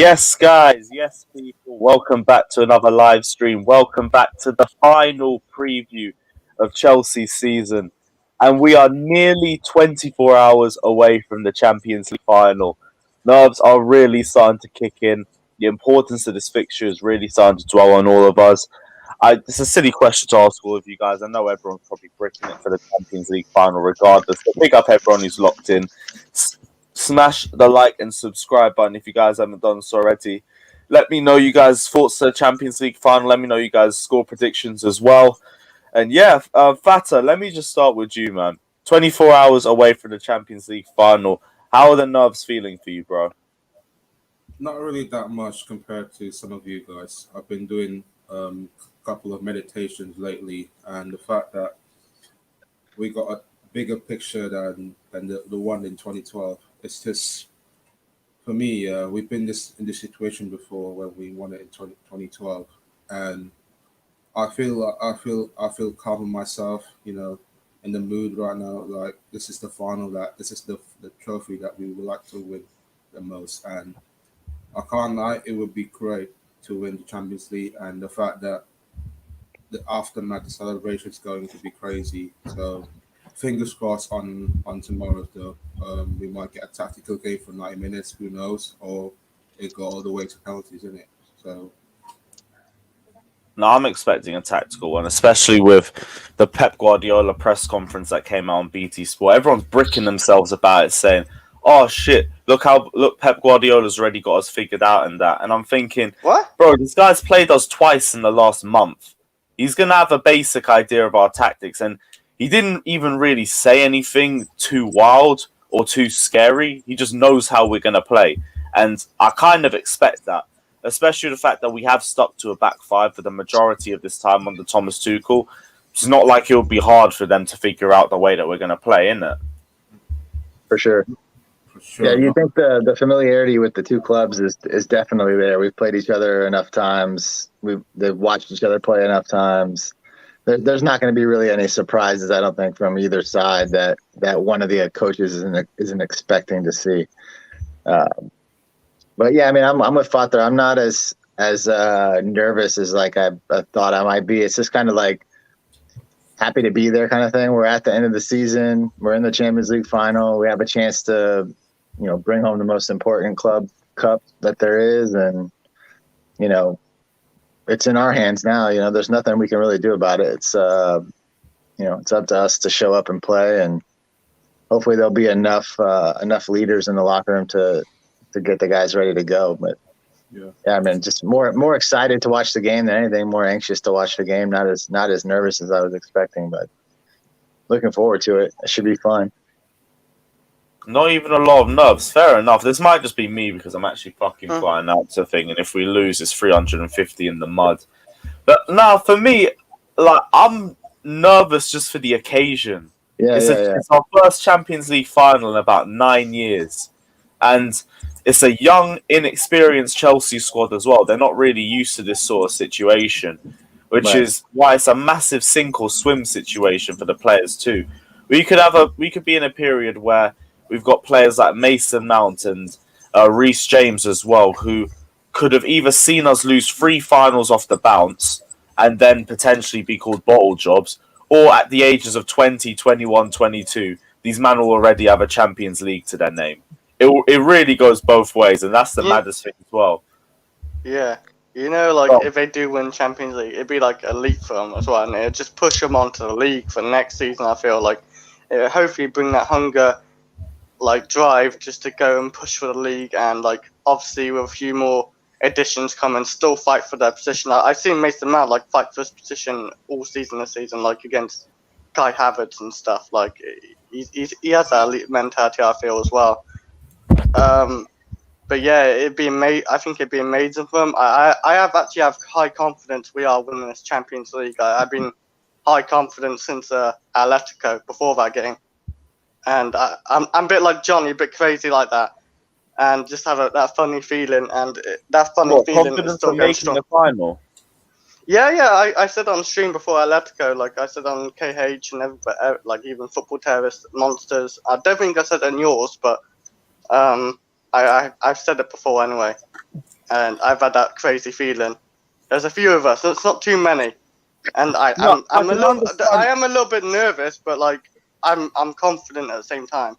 Yes, guys. Yes, people. Welcome back to another live stream. Welcome back to the final preview of Chelsea's season. And we are nearly 24 hours away from the Champions League final. Nerves are really starting to kick in. The importance of this fixture is really starting to dwell on all of us. It's a silly question to ask all of you guys. I know everyone's probably bricking it for the Champions League final regardless. But big up everyone who's locked in. Smash the like and subscribe button if you guys haven't done so already. Let me know you guys' thoughts to the Champions League final. Let me know you guys' score predictions as well. And yeah, Fata, let me just start with you, man. 24 hours away from the Champions League final. How are the nerves feeling for you, bro? Not really that much compared to some of you guys. I've been doing a couple of meditations lately, and the fact that we got a bigger picture than the one in 2012. It's just for me. We've been in this situation before where we won it in 2012, and I feel calm in myself. In the mood right now. Like this is the final. This is the trophy that we would like to win the most, and I can't lie, it would be great to win the Champions League, and the fact that the aftermath, the celebration is going to be crazy. So, fingers crossed on tomorrow, though. We might get a tactical game for 90 minutes, who knows, or it go all the way to penalties, isn't it? So, No, I'm expecting a tactical one, especially with the Pep Guardiola press conference that came out on BT Sport. Everyone's bricking themselves about it, saying, "Oh shit, look Pep Guardiola's already got us figured out and that." And I'm thinking, What? bro, this guy's played us twice in the last month. He's gonna have a basic idea of our tactics, and he didn't even really say anything too wild or too scary. He just knows how we're gonna play, and I kind of expect that, especially the fact that we have stuck to a back five for the majority of this time under Thomas Tuchel. It's not like it would be hard for them to figure out the way that we're going to play, isn't it? For sure. for sure. Yeah, you think the familiarity with the two clubs is definitely there. We've played each other enough times. They've watched each other play enough times. There's not going to be really any surprises, I don't think, from either side that one of the coaches isn't expecting to see. But yeah, I mean, I'm with Father. I'm not as nervous as like I thought I might be. It's just kind of like happy to be there kind of thing. We're at the end of the season. We're in the Champions League final. We have a chance to, bring home the most important club cup that there is, and it's in our hands now. There's nothing we can really do about it. It's it's up to us to show up and play, and hopefully there'll be enough leaders in the locker room to get the guys ready to go. But yeah, I mean, just more excited to watch the game than anything. More anxious to watch the game. Not as nervous as I was expecting, but looking forward to it. It should be fun. Not even a lot of nerves. Fair enough. This might just be me because I'm actually fucking flying out to thing, and if we lose, it's 350 in the mud. But no, for me, like I'm nervous just for the occasion. It's our first Champions League final in about 9 years, and it's a young, inexperienced Chelsea squad as well. They're not really used to this sort of situation, which is why it's a massive sink or swim situation for the players too. We could be in a period where we've got players like Mason Mount and Reece James as well, who could have either seen us lose 3 finals off the bounce and then potentially be called bottle jobs, or at the ages of 20, 21, 22, these men will already have a Champions League to their name. It really goes both ways, and that's the maddest thing as well. Yeah. If they do win Champions League, it'd be like a leap for them as well, and it'd just push them onto the league for next season. I feel like it hopefully bring that hunger, drive just to go and push for the league, and obviously with a few more additions coming, still fight for their position. I've seen Mason Mount fight for his position all season this season, against Kai Havertz and stuff. He has that elite mentality, I feel, as well. But yeah, I think it'd be amazing for them. I have high confidence we are winning this Champions League. I've been high confidence since Atletico before that game, and I'm a bit like Johnny, a bit crazy like that, and just have that funny feeling, and that funny feeling is still going strong. The final. Yeah. I said on stream before Atletico, I said on KH and everybody, even Football Terrorist Monsters. I don't think I said on yours, but I've said it before anyway. and I've had that crazy feeling. There's a few of us. It's not too many, and I am a little bit nervous, but like I'm confident at the same time.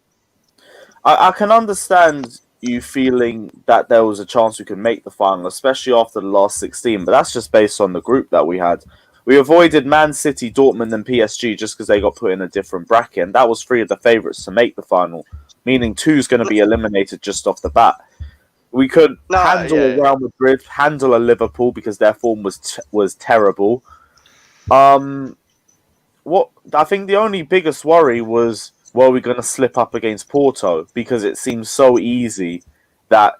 I can understand you feeling that there was a chance we could make the final, especially after the last 16, but that's just based on the group that we had. We avoided Man City, Dortmund, and PSG just because they got put in a different bracket, and that was 3 of the favourites to make the final, meaning 2 is going to be eliminated just off the bat. We could handle a Real Madrid, handle a Liverpool because their form was terrible. What I think the only biggest worry was, were we going to slip up against Porto, because it seems so easy that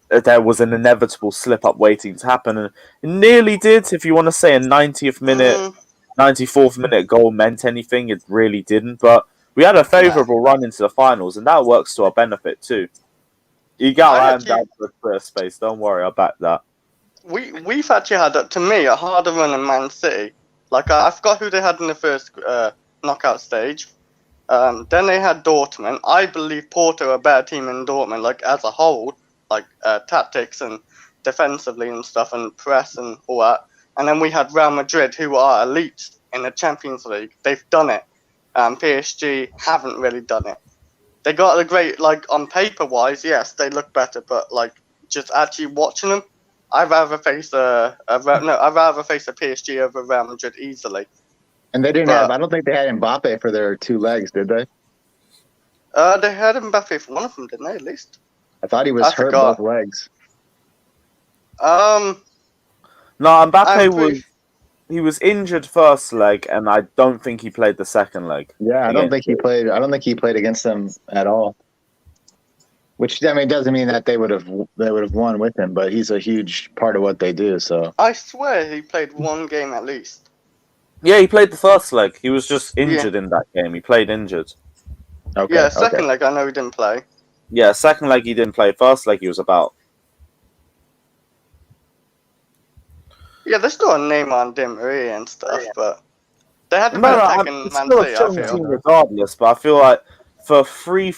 there was an inevitable slip-up waiting to happen. And it nearly did. If you want to say a 90th minute, 94th minute goal meant anything, it really didn't. But we had a favourable run into the finals, and that works to our benefit too. You got down to the Twitter space. Don't worry, I'll back that. We've actually had, to me, a harder run in Man City. Like, I forgot who they had in the first knockout stage. Then they had Dortmund. I believe Porto are a better team than Dortmund, like as a whole, like tactics and defensively and stuff, and press and all that. And then we had Real Madrid, who are elite in the Champions League. They've done it. PSG haven't really done it. They got a great, like on paper wise, yes, they look better, but like just actually watching them, I'd rather face a PSG over Real Madrid easily. And they didn't have. I don't think they had Mbappe for their 2 legs, did they? They had Mbappe for one of them, didn't they? At least. I thought he was hurt both legs. No, Mbappe was injured first leg, and I don't think he played the second leg. Yeah, I don't think he played. I don't think he played against them at all. Which, I mean, doesn't mean that they would have won with him, but he's a huge part of what they do. So I swear he played one game at least. Yeah, he played the first leg. He was just injured in that game. He played injured. Okay. Yeah, second leg I know he didn't play. Yeah, second leg he didn't play. First leg he was about. Yeah, they still got Neymar and Di Maria and stuff, but they had the better attack in Man City, I feel. Regardless, but I feel like for three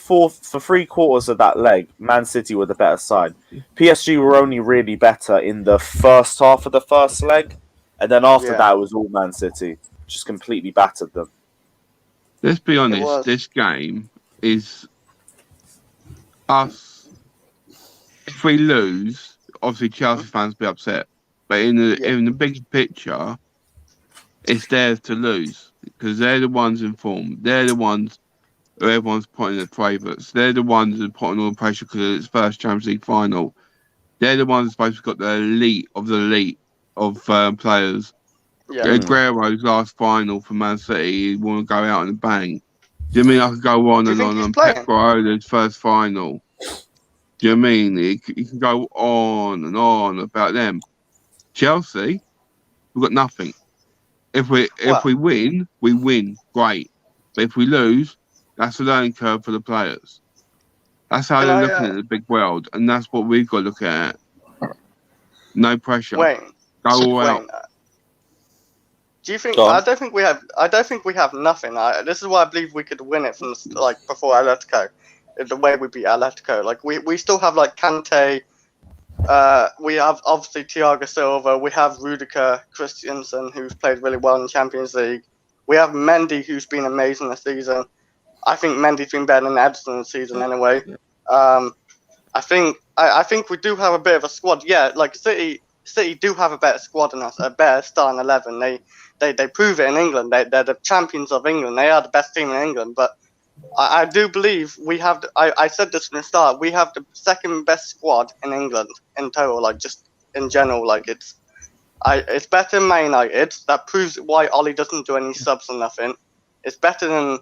quarters of that leg, Man City were the better side. PSG were only really better in the first half of the first leg, and then after that it was all Man City. Just completely battered them. Let's be honest, this game is us. If we lose, obviously Chelsea fans will be upset. But in the big picture, it's theirs to lose because they're the ones in form. They're the ones who everyone's putting as favourites. They're the ones who are putting all the pressure because it's first Champions League final. They're the ones supposed to got the elite of players. Yeah. Aguero's last final for Man City, he want to go out in a bang. Do you mean I could go on and on? Pep Guardiola's first final. Do you mean you can go on and on about them? Chelsea, we've got nothing. If we win, we win. Great. But if we lose, that's a learning curve for the players. That's how they're looking at the big world, and that's what we've got to look at. No pressure. Go all out. Do you think? I don't think we have nothing. This is why I believe we could win it from like before Atletico. The way we beat Atletico, like we still have like Kante. We have obviously Thiago Silva. We have Rudiger Christensen, who's played really well in the Champions League. We have Mendy, who's been amazing this season. I think Mendy's been better than Ederson this season anyway. I think we do have a bit of a squad. Yeah, like City do have a better squad than us, a better starting 11. They prove it in England. They're the champions of England. They are the best team in England. But I do believe we have. I said this from the start. We have the second best squad in England in total. Like just in general, like it's better than Man United. That proves why Ollie doesn't do any subs or nothing. It's better than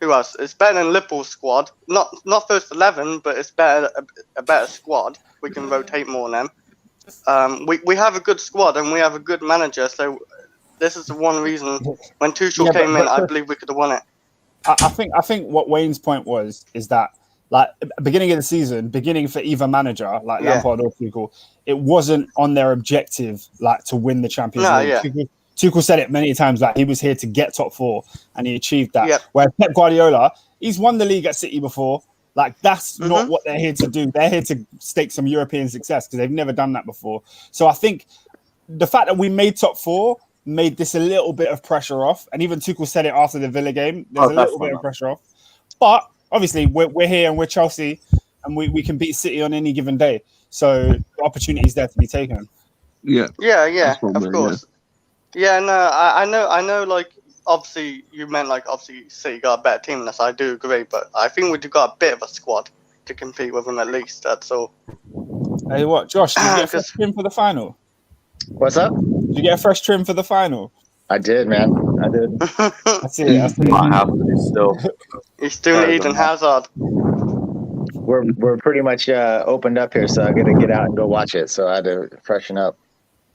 who else? It's better than Liverpool's squad. Not first 11, but it's better a better squad. We can rotate more than them. We have a good squad and we have a good manager. So this is the one reason when Tuchel came in, I believe we could have won it. I think what Wayne's point is that like beginning of the season, beginning for either manager like Lampard or Tuchel, it wasn't on their objective like to win the Champions League. Tuchel said it many times that he was here to get top 4 and he achieved that. Where Pep Guardiola, he's won the league at City before. Like, that's not what they're here to do. They're here to stake some European success because they've never done that before. So I think the fact that we made top 4 made this a little bit of pressure off. And even Tuchel said it after the Villa game. There's a little bit of pressure off. But obviously, we're here and we're Chelsea, and we can beat City on any given day. So the opportunity is there to be taken. Yeah. Of course. Yeah, no, I know. Like, obviously, you meant like obviously City got a better team than us. I do agree, but I think we've got a bit of a squad to compete with them at least. That's all. Hey, what, Josh? Did you get a fresh trim for the final? What's up? Did you get a fresh trim for the final? I did, man. I did. I see it. Might have to still. He's still Eden Hazard. We're pretty much opened up here, so I got to get out and go watch it. So I had to freshen up.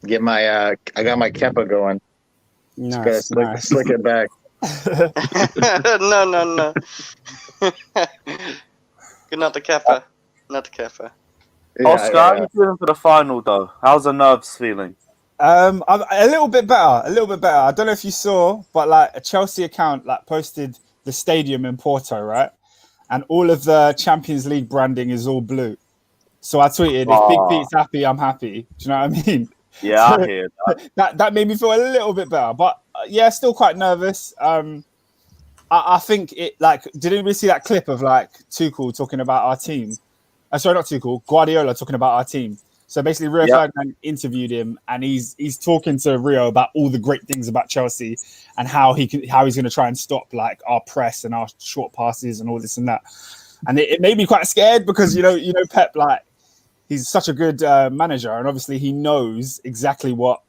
Get my I got my Kepa going. Nice. Slick it back. No. Good, not the Kepa. Not the Kepa. Yeah, Oscar, how are you feeling for the final, though? How's the nerves feeling? I'm a little bit better. I don't know if you saw, but like a Chelsea account like posted the stadium in Porto, right? And all of the Champions League branding is all blue. So I tweeted, if Big Pete's happy, I'm happy. Do you know what I mean? Yeah, So I hear that. That made me feel a little bit better. But yeah, still quite nervous. I think it, like, did anybody see that clip of like Tuchel talking about our team? Sorry, not Tuchel, Guardiola talking about our team. So basically, Rio Ferdinand interviewed him, and he's talking to Rio about all the great things about Chelsea and how he's going to try and stop like our press and our short passes and all this and that. And it made me quite scared because you know Pep, like, he's such a good manager, and obviously he knows exactly what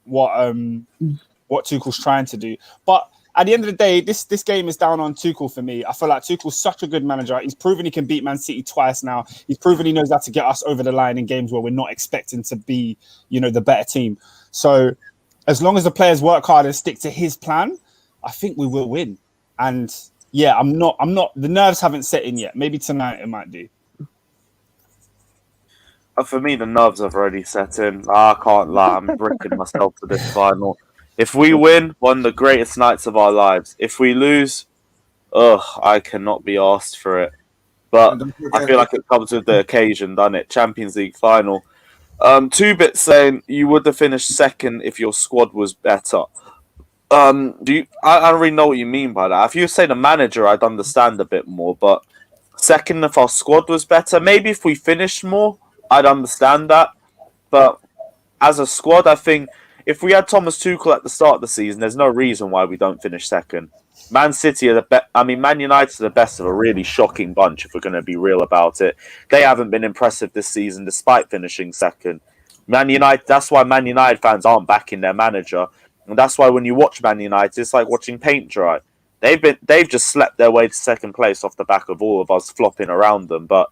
Tuchel's trying to do. But at the end of the day, this game is down on Tuchel for me. I feel like Tuchel's such a good manager. He's proven he can beat Man City twice now. He's proven he knows how to get us over the line in games where we're not expecting to be, the better team. So as long as the players work hard and stick to his plan, I think we will win. And yeah, I'm not. The nerves haven't set in yet. Maybe tonight it might do. For me, the nerves have already set in. I can't lie. I'm bricking myself for this final. If we win, one of the greatest nights of our lives. If we lose, I cannot be asked for it. But I feel like it comes with the occasion, doesn't it? Champions League final. 2 bits saying you would have finished second if your squad was better. I don't really know what you mean by that. If you say the manager, I'd understand a bit more. But second, if our squad was better, maybe if we finished more, I'd understand that. But as a squad, I think if we had Thomas Tuchel at the start of the season, there's no reason why we don't finish second. Man City are the best. I mean, Man United are the best of a really shocking bunch, if we're going to be real about it. They haven't been impressive this season, despite finishing second. Man United. That's why Man United fans aren't backing their manager, and that's why when you watch Man United, it's like watching paint dry. They've just slept their way to second place off the back of all of us flopping around them. But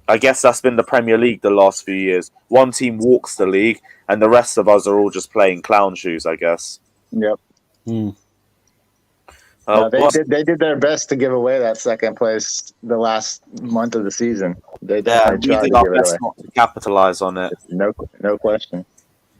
I guess that's been the Premier League the last few years. One team walks the league, and the rest of us are all just playing clown shoes, I guess. Yep. They did their best to give away that second place the last month of the season. They we did our best not to capitalise on it. No question.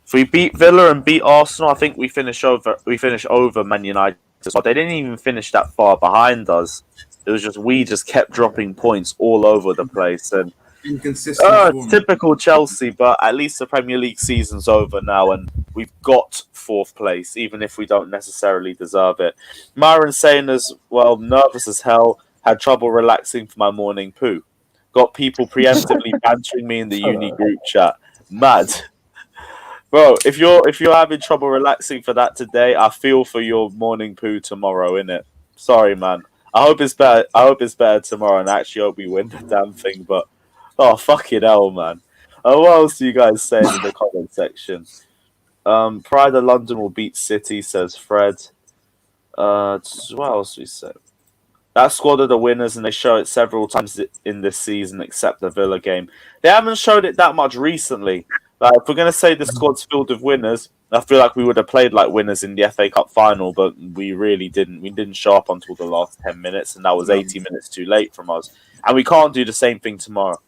If we beat Villa and beat Arsenal, I think we finish over Man United. They didn't even finish that far behind us. It was just we just kept dropping points all over the place, and inconsistent. Typical Chelsea. But at least the Premier League season's over now, and we've got 4th place, even if we don't necessarily deserve it. Myron saying as well, nervous as hell, had trouble relaxing for my morning poo. Got people preemptively bantering me in the uni group chat. Mad. Bro, if you're having trouble relaxing for that today, I feel for your morning poo tomorrow, innit? Sorry, man. I hope it's better tomorrow, and I actually hope we win the damn thing. But fucking hell, man. What else do you guys say in the comment section? Pride of London will beat City, says Fred. What else do we say? That squad are the winners, and they show it several times in this season, except the Villa game. They haven't showed it that much recently. Like, if we're going to say the squad's filled with winners, I feel like we would have played like winners in the FA Cup final, but we really didn't. We didn't show up until the last 10 minutes, and that was 80 minutes too late from us. And we can't do the same thing tomorrow.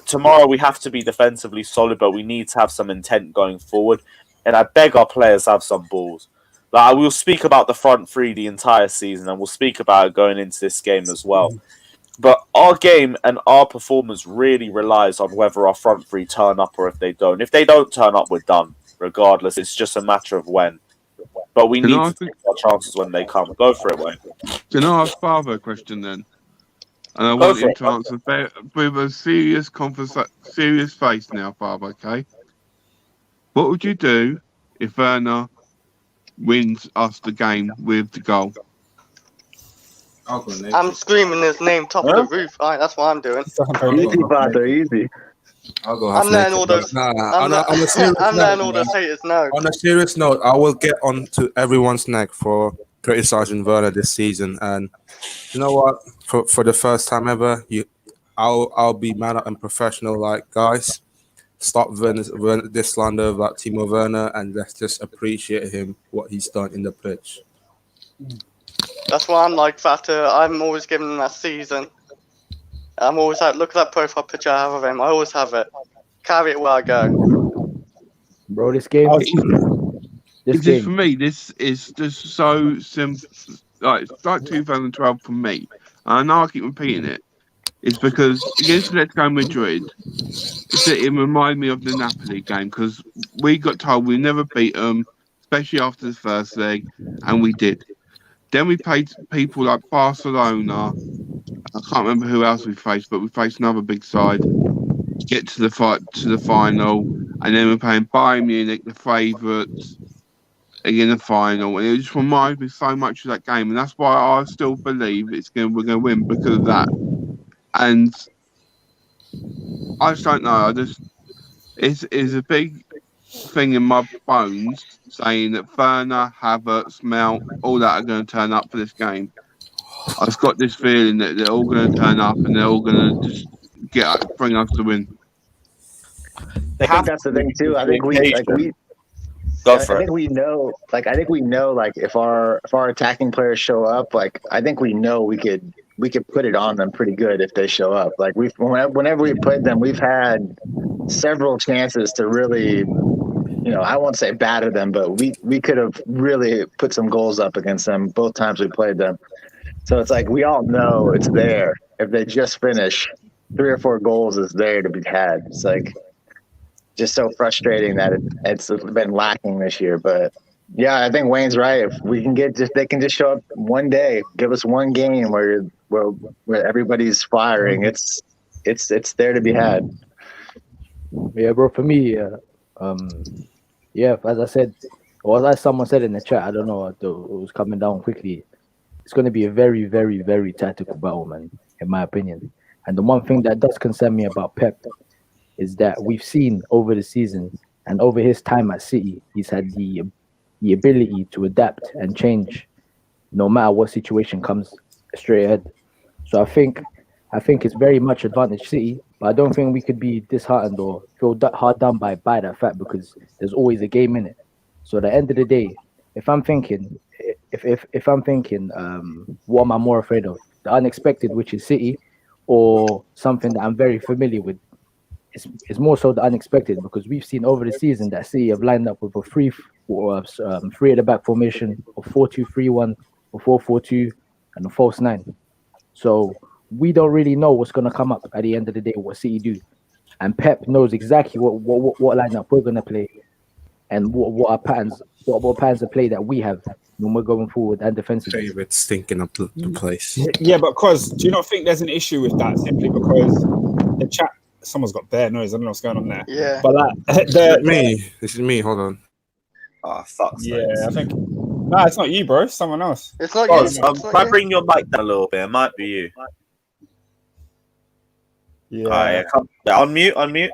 Tomorrow we have to be defensively solid, but we need to have some intent going forward. And I beg our players to have some balls. Like, I will speak about the front three the entire season, and we'll speak about it going into this game as well. But our game and our performance really relies on whether our front three turn up or if they don't. If they don't turn up, we're done. Regardless, it's just a matter of when. But we need to take our chances when they come. Go for it, Wayne. Can I ask Father a question then? And I want him to answer with a serious face now, Father, okay? What would you do if Werner wins us the game with the goal? I'm screaming his name top of the roof. Right, that's what I'm doing. Easy, Father, easy. I'll go. I'm letting all those. I'm letting all those haters know. On a serious note, I will get on to everyone's neck for criticizing Werner this season, and you know what? For the first time ever, I'll be man up and professional. Like, guys, stop this slander about Timo Werner, and let's just appreciate him, what he's done in the pitch. That's why I'm like Fatter. I'm always giving him that season. I'm always like, look at that profile picture I have of him. I always have it. Carry it where I go. Bro, this game. For me, this is just so simple. Like, it's like 2012 for me. I know I keep repeating it. It's because against Atletico Madrid, it reminded me of the Napoli game because we got told we never beat them, especially after the first leg, and we did. Then we played people like Barcelona. I can't remember who else we faced, but we faced another big side. Get to the final, and then we're playing Bayern Munich, the favourites, in the final, and it just reminds me so much of that game, and that's why I still believe we're going to win because of that. And I just don't know. It's a big thing in my bones saying that Werner, Havertz, Mount, all that are going to turn up for this game. I've got this feeling that they're all going to turn up and they're all going to just bring us the win. I think that's the thing too. I think we know. Like, I think we know. Like, if our attacking players show up, like, I think we know we could put it on them pretty good if they show up. Like, whenever we played them, we've had several chances to really, I won't say batter them, but we could have really put some goals up against them both times we played them. So it's like we all know it's there. If they just finish, 3 or 4 goals is there to be had. It's like just so frustrating that it's been lacking this year. But yeah, I think Wayne's right. If we can they can just show up one day, give us one game where everybody's firing. It's there to be had. Yeah, bro. For me, as I said, or as someone said in the chat, I don't know, it was coming down quickly. It's going to be a very, very, very tactical battle, man, in my opinion. And the one thing that does concern me about Pep is that we've seen over the season and over his time at City, he's had the ability to adapt and change no matter what situation comes straight ahead. So I think it's very much advantage City, but I don't think we could be disheartened or feel hard done by that fact because there's always a game in it. So at the end of the day, if I'm thinking, what am I more afraid of? The unexpected, which is City, or something that I'm very familiar with? It's more so the unexpected because we've seen over the season that City have lined up with a three at the back formation, a 4-2-3-1, a 4-4-2, and a false 9. So we don't really know what's going to come up at the end of the day, what City do. And Pep knows exactly what lineup we're going to play and what our patterns, what patterns of play that we have when we're going forward and defensively. David stinking up the place. Yeah, but cause do you not think there's an issue with that simply because the chat? Someone's got bare noise. I don't know what's going on there. Yeah. But like, This is me. Hold on. Oh, fuck. Yeah, I think. No, it's not you, bro. It's someone else. It's not you. Might bring your mic down a little bit. It might be you. Yeah. Unmute.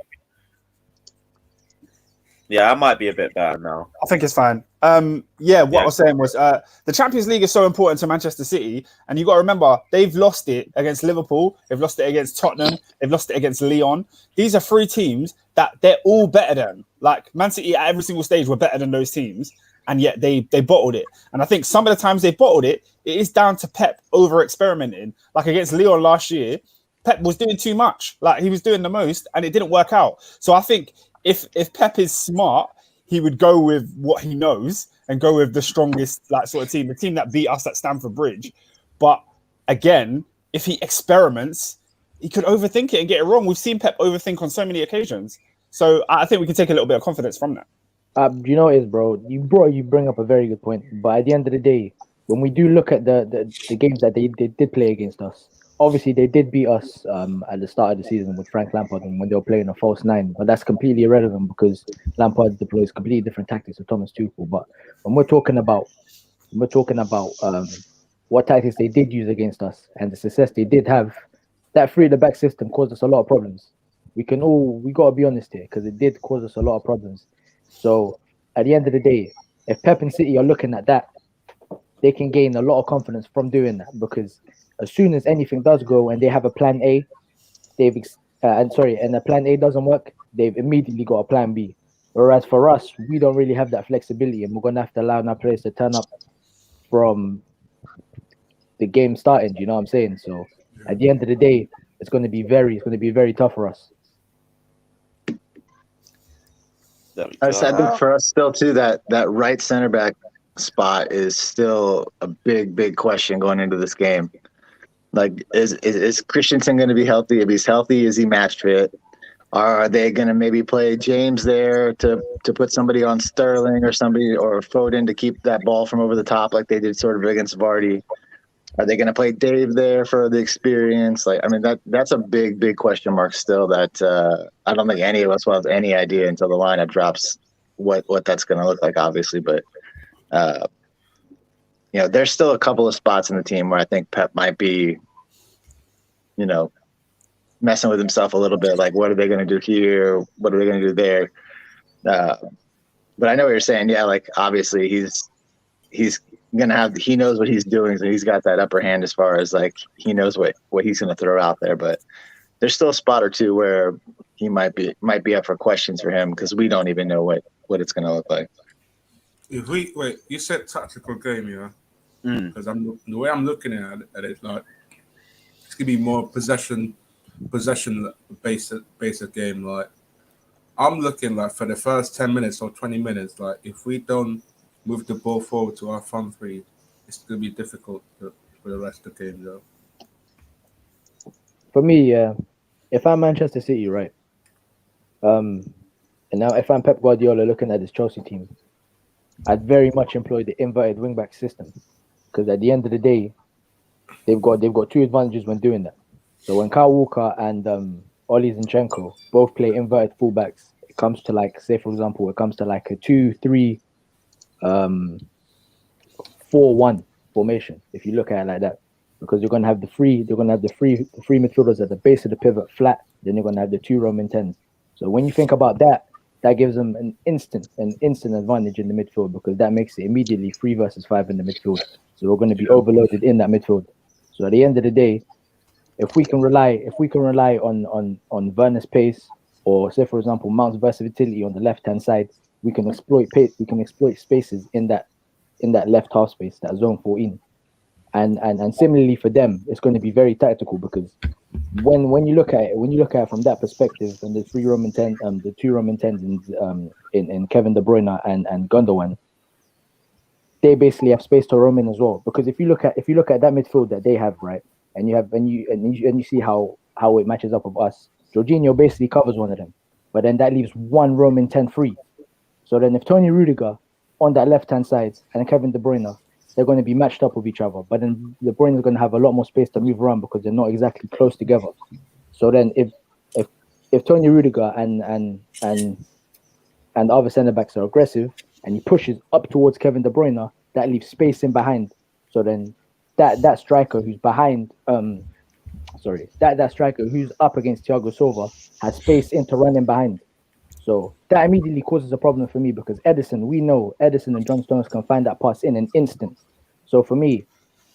Yeah, I might be a bit better now. I think it's fine. I was saying was the Champions League is so important to Manchester City, and you got to remember they've lost it against Liverpool, they've lost it against Tottenham, they've lost it against Lyon. These are 3 teams that they're all better than. Like Man City at every single stage were better than those teams, and yet they bottled it. And I think some of the times they bottled it, it is down to Pep over experimenting. Like against Lyon last year, Pep was doing too much. Like he was doing the most, and it didn't work out. So I think if Pep is smart, he would go with what he knows and go with the strongest sort of team, the team that beat us at Stamford Bridge. But again, if he experiments, he could overthink it and get it wrong. We've seen Pep overthink on so many occasions. So I think we can take a little bit of confidence from that. You know what it is, bro? You bring up a very good point. But at the end of the day, when we do look at the games that they did play against us, obviously they did beat us at the start of the season with Frank Lampard and when they were playing a false nine. But that's completely irrelevant because Lampard deploys completely different tactics with Thomas Tuchel. But when we're talking about what tactics they did use against us and the success they did have, that three at the back system caused us a lot of problems. We gotta be honest here because it did cause us a lot of problems. So at the end of the day, if Pep and City are looking at that, they can gain a lot of confidence from doing that because as soon as anything does go and they have a plan A, and the plan A doesn't work, they've immediately got a plan B. Whereas for us, we don't really have that flexibility, and we're gonna have to allow our players to turn up from the game starting. Do you know what I'm saying? So at the end of the day, it's gonna be very tough for us. I think for us still too that right center back spot is still a big question going into this game. Like, is Christensen going to be healthy? If he's healthy, is he match fit? Are they going to maybe play James there to put somebody on Sterling or Foden to keep that ball from over the top like they did sort of against Vardy? Are they going to play Dave there for the experience? Like, I mean, that's a big question mark still that I don't think any of us will have any idea until the lineup drops what that's going to look like, obviously. But, there's still a couple of spots in the team where I think Pep might be, messing with himself a little bit. Like, what are they going to do here? What are they going to do there? But I know what you're saying. Yeah, like, obviously he's going to have, he knows what he's doing, so he's got that upper hand as far as like he knows what he's going to throw out there. But there's still a spot or two where he might be up for questions for him because we don't even know what it's going to look like. If you said tactical game, yeah, because the way I'm looking at it, like it's gonna be more possession based game. Like I'm looking like for the first 10 minutes or 20 minutes, like if we don't move the ball forward to our front three, it's going to be difficult for the rest of the game, though. For me, if I'm Manchester City, right, and now if I'm Pep Guardiola looking at this Chelsea team, I'd very much employ the inverted wingback system because at the end of the day, they've got two advantages when doing that. So when Kyle Walker and Oli Zinchenko both play inverted fullbacks, it comes to like, say for example, it comes to like a 2-3. 4-1 formation if you look at it like that, because you're gonna have the three midfielders at the base of the pivot flat, then you're gonna have the two Roman 10s. So when you think about that gives them an instant advantage in the midfield because that makes it immediately 3 versus 5 in the midfield. So we're going to be overloaded in that midfield. So at the end of the day, if we can rely on Werner's pace or say for example Mount's versatility on the left hand side, we can exploit spaces in that left half space, that zone 14, and similarly for them, it's going to be very tactical because when you look at it from that perspective, and the two Roman 10s in Kevin De Bruyne and Gundogan, they basically have space to roam in as well. Because if you look at that midfield that they have, right, and you see how it matches up with us, Jorginho basically covers one of them, but then that leaves one Roman 10 free. So then if Tony Rudiger on that left-hand side and Kevin De Bruyne, they're going to be matched up with each other. But then De Bruyne is going to have a lot more space to move around because they're not exactly close together. So then if Tony Rudiger and the other centre-backs are aggressive and he pushes up towards Kevin De Bruyne, that leaves space in behind. So then that striker who's behind, that striker who's up against Thiago Silva has space into running behind. So that immediately causes a problem for me because we know Edison and John Stones can find that pass in an instant. So for me,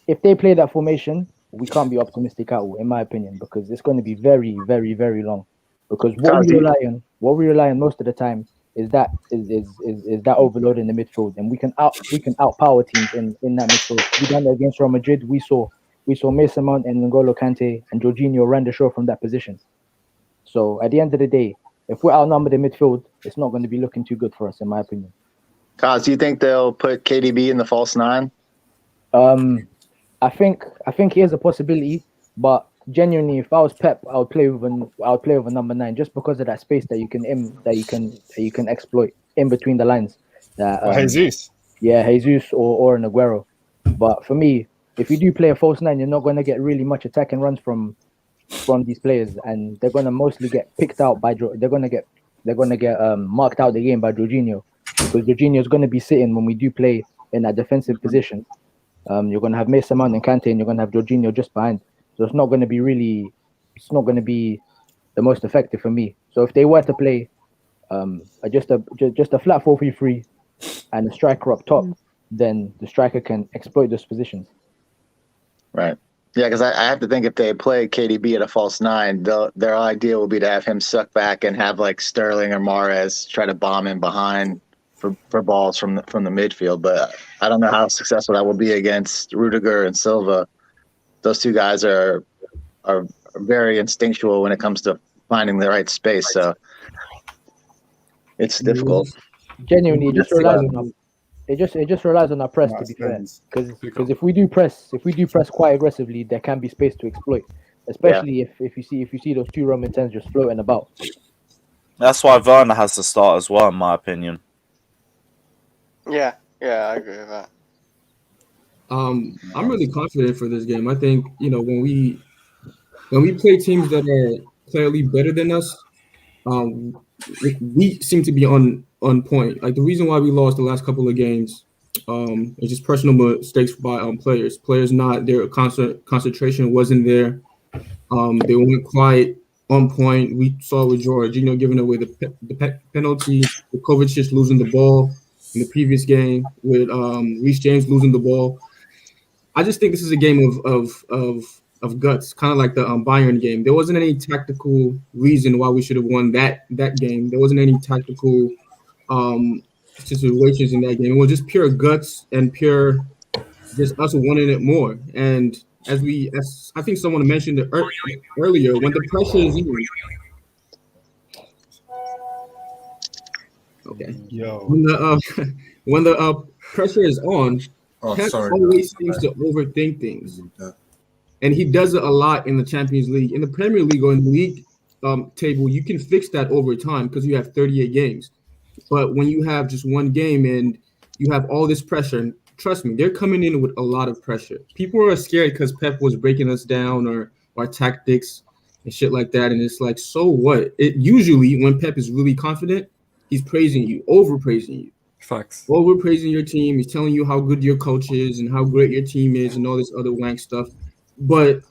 if they play that formation, we can't be optimistic at all, in my opinion, because it's going to be very, very, very long. Because what we rely on most of the time is that overload in the midfield, and we can outpower teams in that midfield. We done it against Real Madrid. We saw Mason Mount and N'Golo Kante and Jorginho ran the show from that position. So at the end of the day, if we're outnumbered in midfield, it's not going to be looking too good for us, in my opinion. Kaz, do you think they'll put KDB in the false 9? I think he has a possibility, But genuinely, if I was Pep, I would play with a number 9 just because of that space that you can exploit in between the lines. Jesus. Yeah, Jesus or an Aguero. But for me, if you do play a false 9, you're not going to get really much attacking runs from these players, and they're going to mostly get picked out by they're going to get marked out the game by Jorginho, because Jorginho is going to be sitting when we do play in that defensive position. You're going to have Mason Mount and Kante, and you're going to have Jorginho just behind. So it's not going to be the most effective for me. So if they were to play just a flat 4-3-3 and a striker up top, then the striker can exploit those positions. Right. Yeah, because I have to think if they play KDB at a false 9, their idea will be to have him suck back and have like Sterling or Mahrez try to bomb in behind for balls from the midfield. But I don't know how successful that will be against Rudiger and Silva. Those two guys are very instinctual when it comes to finding the right space. So it's difficult. Genuinely, it just relies on our press, to be fair. Because if we do press quite aggressively, there can be space to exploit. Especially if you see those two Roman 10s just floating about. That's why Werner has to start as well, in my opinion. Yeah, I agree with that. I'm really confident for this game. I think, when we play teams that are clearly better than us, we seem to be on point. Like the reason why we lost the last couple of games is just personal mistakes by players. Players not their concentration wasn't there. They weren't quite on point. We saw with Jorginho giving away the penalty, with Kovacic losing the ball in the previous game, with Reece James losing the ball. I just think this is a game of guts, kind of like the Bayern game. There wasn't any tactical reason why we should have won that game. There wasn't any tactical situations in that game. It was just pure guts and pure just us wanting it more. And as I think someone mentioned it earlier, when the pressure is in, when the pressure is on, Pep always seems to overthink things. And he does it a lot in the Champions League. In the Premier League or in the league table, you can fix that over time because you have 38 games. But when you have just one game and you have all this pressure, and trust me, they're coming in with a lot of pressure. People are scared because Pep was breaking us down or our tactics and shit like that. And it's like, so what? Usually when Pep is really confident, he's praising you, overpraising you. Facts. Overpraising your team. He's telling you how good your coach is and how great your team is and all this other wank stuff. But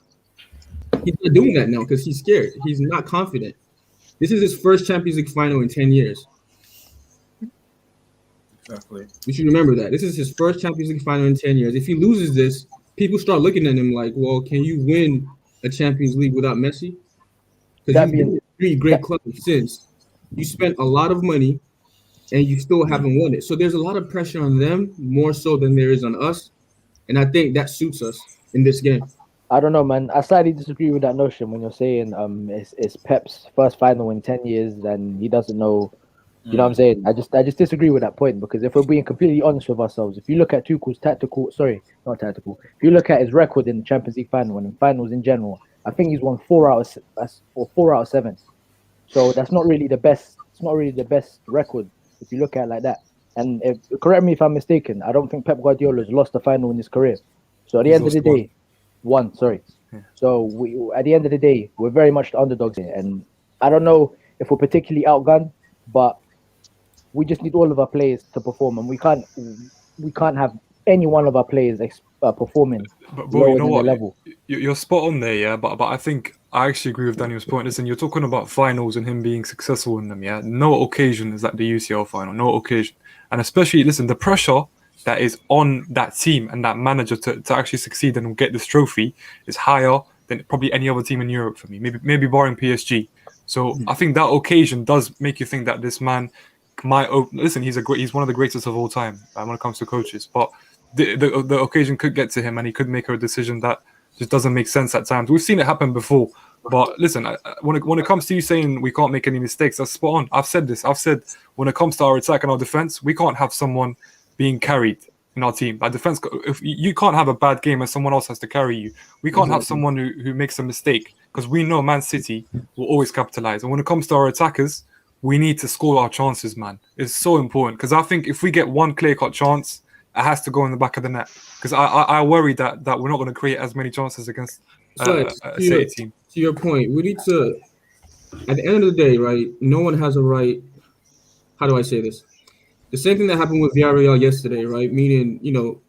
he's not doing that now because he's scared. He's not confident. This is his first Champions League final in 10 years. Exactly. We should remember that. This is his first Champions League final in 10 years. If he loses this, people start looking at him like, well, can you win a Champions League without Messi? Because you've been 3 great clubs since. You spent a lot of money and you still haven't won it. So there's a lot of pressure on them, more so than there is on us. And I think that suits us in this game. I don't know, man. I slightly disagree with that notion when you're saying it's Pep's first final in 10 years and he doesn't know. You know what I'm saying? I just disagree with that point, because if we're being completely honest with ourselves, if you look at Tuchel's if you look at his record in the Champions League final and in finals in general, I think he's won 4 out of 7. So that's not really the best. It's not really the best record if you look at it like that. And correct me if I'm mistaken, I don't think Pep Guardiola has lost a final in his career. So at the end of the day, one. So at the end of the day, we're very much the underdogs here, and I don't know if we're particularly outgunned, but we just need all of our players to perform, and we can't have any one of our players performing but lower you know than what? their level. You're spot on there, yeah. But I think I actually agree with Daniel's point. Listen, you're talking about finals and him being successful in them, yeah. No occasion is like the UCL final, no occasion, and especially listen, the pressure that is on that team and that manager to actually succeed and get this trophy is higher than probably any other team in Europe for me. Maybe barring PSG. So I think that occasion does make you think that this man might listen. He's one of the greatest of all time when it comes to coaches. But the occasion could get to him, and he could make a decision that just doesn't make sense at times. We've seen it happen before. But listen, when it comes to you saying we can't make any mistakes, that's spot on. I've said this. I've said when it comes to our attack and our defense, we can't have someone being carried in our team. Like defense, if you can't have a bad game and someone else has to carry you. We can't have someone who makes a mistake, because we know Man City will always capitalize. And when it comes to our attackers, we need to score our chances, man. It's so important, because I think if we get one clear-cut chance, it has to go in the back of the net. Because I worry that we're not going to create as many chances against a City team. To your point, we need to, at the end of the day, right, no one has a right, how do I say this? The same thing that happened with Villarreal yesterday, right? Meaning,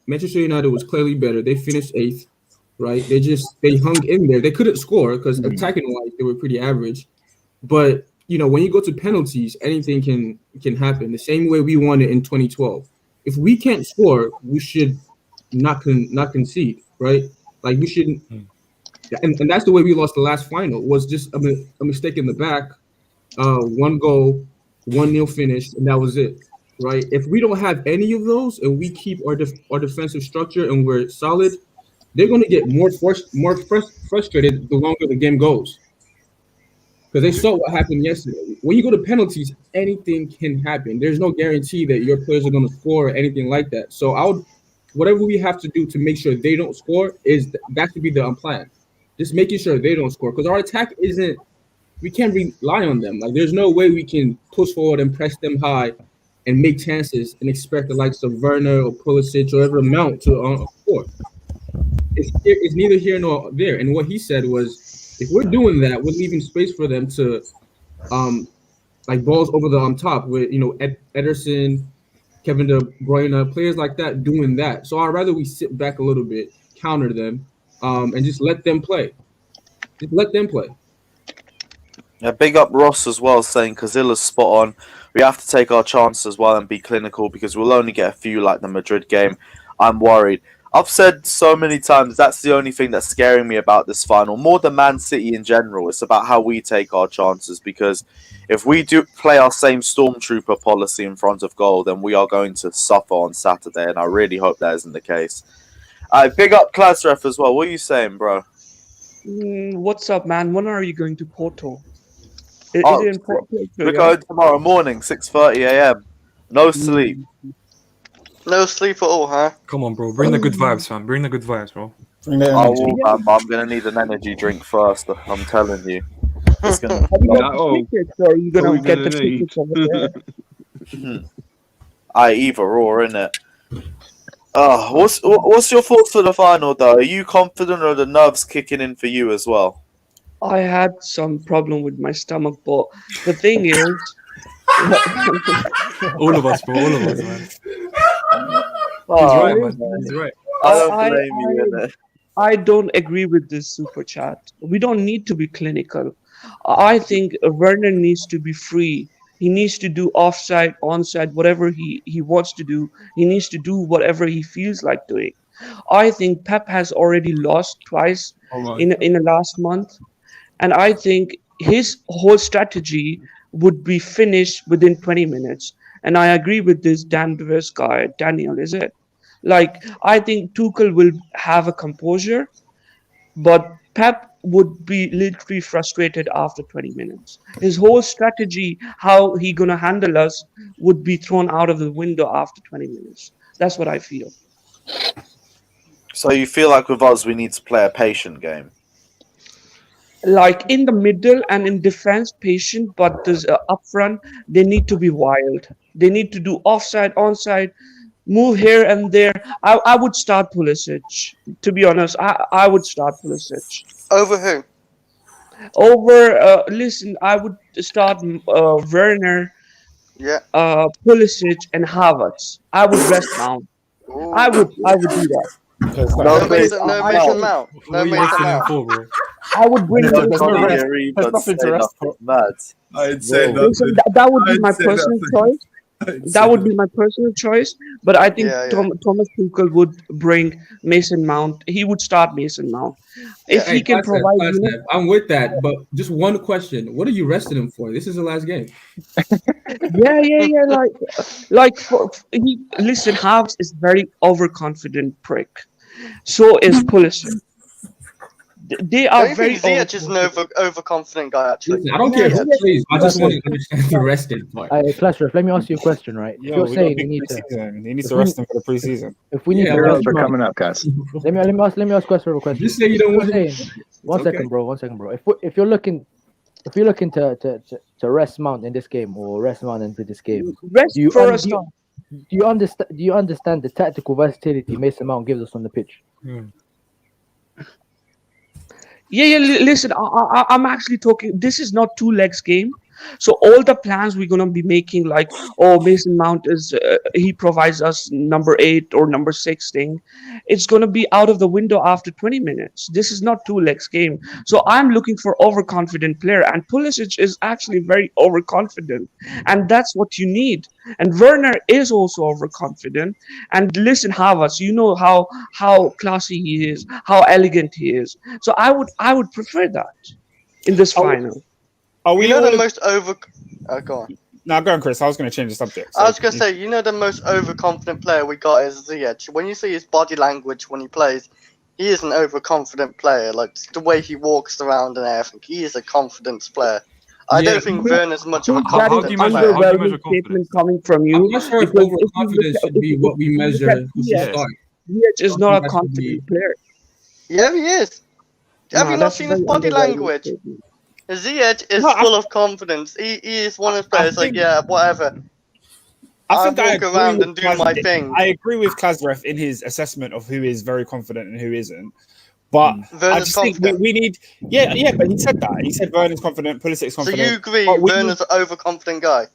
Manchester United was clearly better. They finished 8th, right? They hung in there. They couldn't score because attacking-wise, they were pretty average. But, when you go to penalties, anything can happen. The same way we won it in 2012. If we can't score, we should not concede, right? Like we shouldn't. And that's the way we lost the last final. Was just a mistake in the back, one goal, 1-0 finish, and that was it, right? If we don't have any of those and we keep our defensive structure and we're solid, they're going to get more frustrated the longer the game goes. Because they saw what happened yesterday. When you go to penalties, anything can happen. There's no guarantee that your players are going to score or anything like that. So whatever we have to do to make sure they don't score that should be the plan. Just making sure they don't score, because our attack we can't rely on them. Like there's no way we can push forward and press them high and make chances and expect the likes of Werner or Pulisic or whatever amount to score. It's neither here nor there. And what he said was, if we're doing that, we're leaving space for them to, like balls over the top with Ederson, Kevin De Bruyne, players like that doing that. So I'd rather we sit back a little bit, counter them, and just let them play. Just let them play. Yeah, big up Ross as well, saying Cazilla's spot on. We have to take our chances as well and be clinical, because we'll only get a few like the Madrid game. I'm worried. I've said so many times that's the only thing that's scaring me about this final, more than Man City in general. It's about how we take our chances, because if we do play our same stormtrooper policy in front of goal, then we are going to suffer on Saturday, and I really hope that isn't the case. Big up Klasref as well. What are you saying, bro? What's up, man? When are you going to Porto? Is Oh, it in Porto? we're going tomorrow morning, 6:30 a.m. No sleep. No sleep at all, huh? Come on, bro. Bring the good vibes, man. Bring the good vibes, bro. Bring the I energy. will, I'm going to need an energy drink first. I'm telling you. It's gonna... Have you got the tickets, or are you going to get the tickets over there? Either or, innit? What's your thoughts for the final, though? Are you confident, or are the nerves kicking in for you as well? I had some problem with my stomach, but the thing is... All of us, bro. All of us, man. Oh, He's right, man. He's right. I don't blame you, innit? I don't agree with this super chat. We don't need to be clinical. I think Werner needs to be free. He needs to do offside, onside, whatever he wants to do. He needs to do whatever he feels like doing. I think Pep has already lost twice in the last month. And I think his whole strategy would be finished within 20 minutes. And I agree with this Daniel, is it? Like, I think Tuchel will have a composure, but Pep would be literally frustrated after 20 minutes. His whole strategy, how he going to handle us, would be thrown out of the window after 20 minutes. That's what I feel. So you feel like with us, we need to play a patient game? Like in the middle and in defense, patient, but there's up front, they need to be wild. They need to do offside, onside, move here and there. I would start Pulisic. To be honest, I would start Pulisic. Over who? Over, listen, I would start Werner, Pulisic, and Havertz. I would rest Mount. I would do that. No Mason Mount. No Mason Mount. I would bring There's nothing to rest for. I'd say that would be my personal choice. That would be my personal choice. But I think Thomas Tuchel would bring Mason Mount. He would start Mason Mount. If he can provide... I'm with that, but just one question. What are you resting him for? This is the last game. Yeah. Listen, Havertz is very overconfident prick. So is Pulisic. They are Don't you very. think Ziyech is an overconfident guy, actually? Listen, I don't care who plays. I just want to understand the rested part. Classroof, let me ask you a question, right? If you're saying we need to, he needs to rest him for the preseason. if we need to Euros rest are Mount, coming up, guys. let me ask Classroof a question. Just say you don't want him. One second, bro. If you're looking to rest Mount in this game or rest Mount into this game, Rest for us. do you understand the tactical versatility Mason Mount gives us on the pitch? Yeah. Listen, I'm actually talking. This is not 2 legs game. So all the plans we're gonna be making, like, oh, Mason Mount is he provides us number 8 or number 6 thing, it's gonna be out of the window after 20 minutes. This is not 2 legs game. So I'm looking for overconfident player, and Pulisic is actually very overconfident, and that's what you need. And Werner is also overconfident. And listen, Havertz, you know how classy he is, how elegant he is. So I would prefer that in this final. You know the most over. Go on. No, go on, Chris. I was going to change the subject. I was going to say, you know, the most overconfident player we got is Ziyech. When you see his body language when he plays, he is an overconfident player. Like the way he walks around and everything, he is a confidence player. I don't think Werner's much of a confidence player. Underwhelming statement coming from you. I'm not sure if overconfidence should be what we measure who's the start. Ziyech is not a confident player. Yeah, he is. Have you not seen his body language? Ziyech is full of confidence. He is one of those players like, yeah, whatever. I walk around and do my thing. I agree with Klazaref in his assessment of who is very confident and who isn't. But I just think we need... Yeah, but he said that. He said Werner's confident, Pulisic's confident. So you agree Werner's an overconfident guy?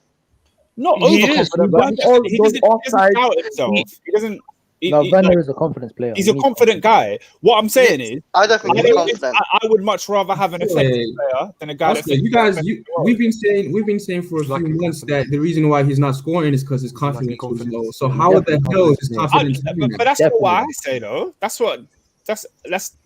Not overconfident, but he doesn't doubt himself. He doesn't... Werner is a confidence player. He's a confident guy. What I'm saying is, I don't think he's confident. I would much rather have an effective player than a guy that's... We've been saying for a few months that the reason why he's not scoring is because his confidence is low. So how the hell is his confidence? But that's not what I say, though. That's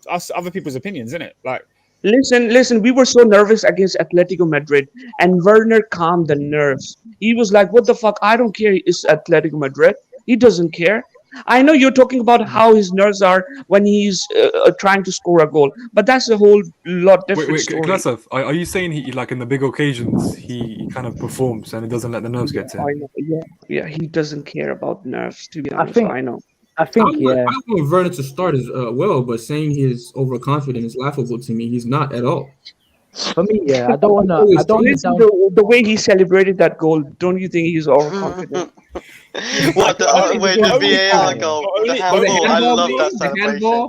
us other people's opinions, isn't it? Like, listen. We were so nervous against Atletico Madrid, and Werner calmed the nerves. He was like, "What the fuck? I don't care. It's Atletico Madrid. He doesn't care." I know you're talking about how his nerves are when he's trying to score a goal, but that's a whole lot different story. Klasov, are you saying he, like in the big occasions, he kind of performs and it doesn't let the nerves get to him? I know, yeah, he doesn't care about nerves, to be honest. I know. I don't want Werner to start as well, but saying he's overconfident is laughable to me. He's not at all. For me, yeah, I don't want to. The way he celebrated that goal, don't you think he's overconfident? What the VAR goal? The handball. I love that celebration.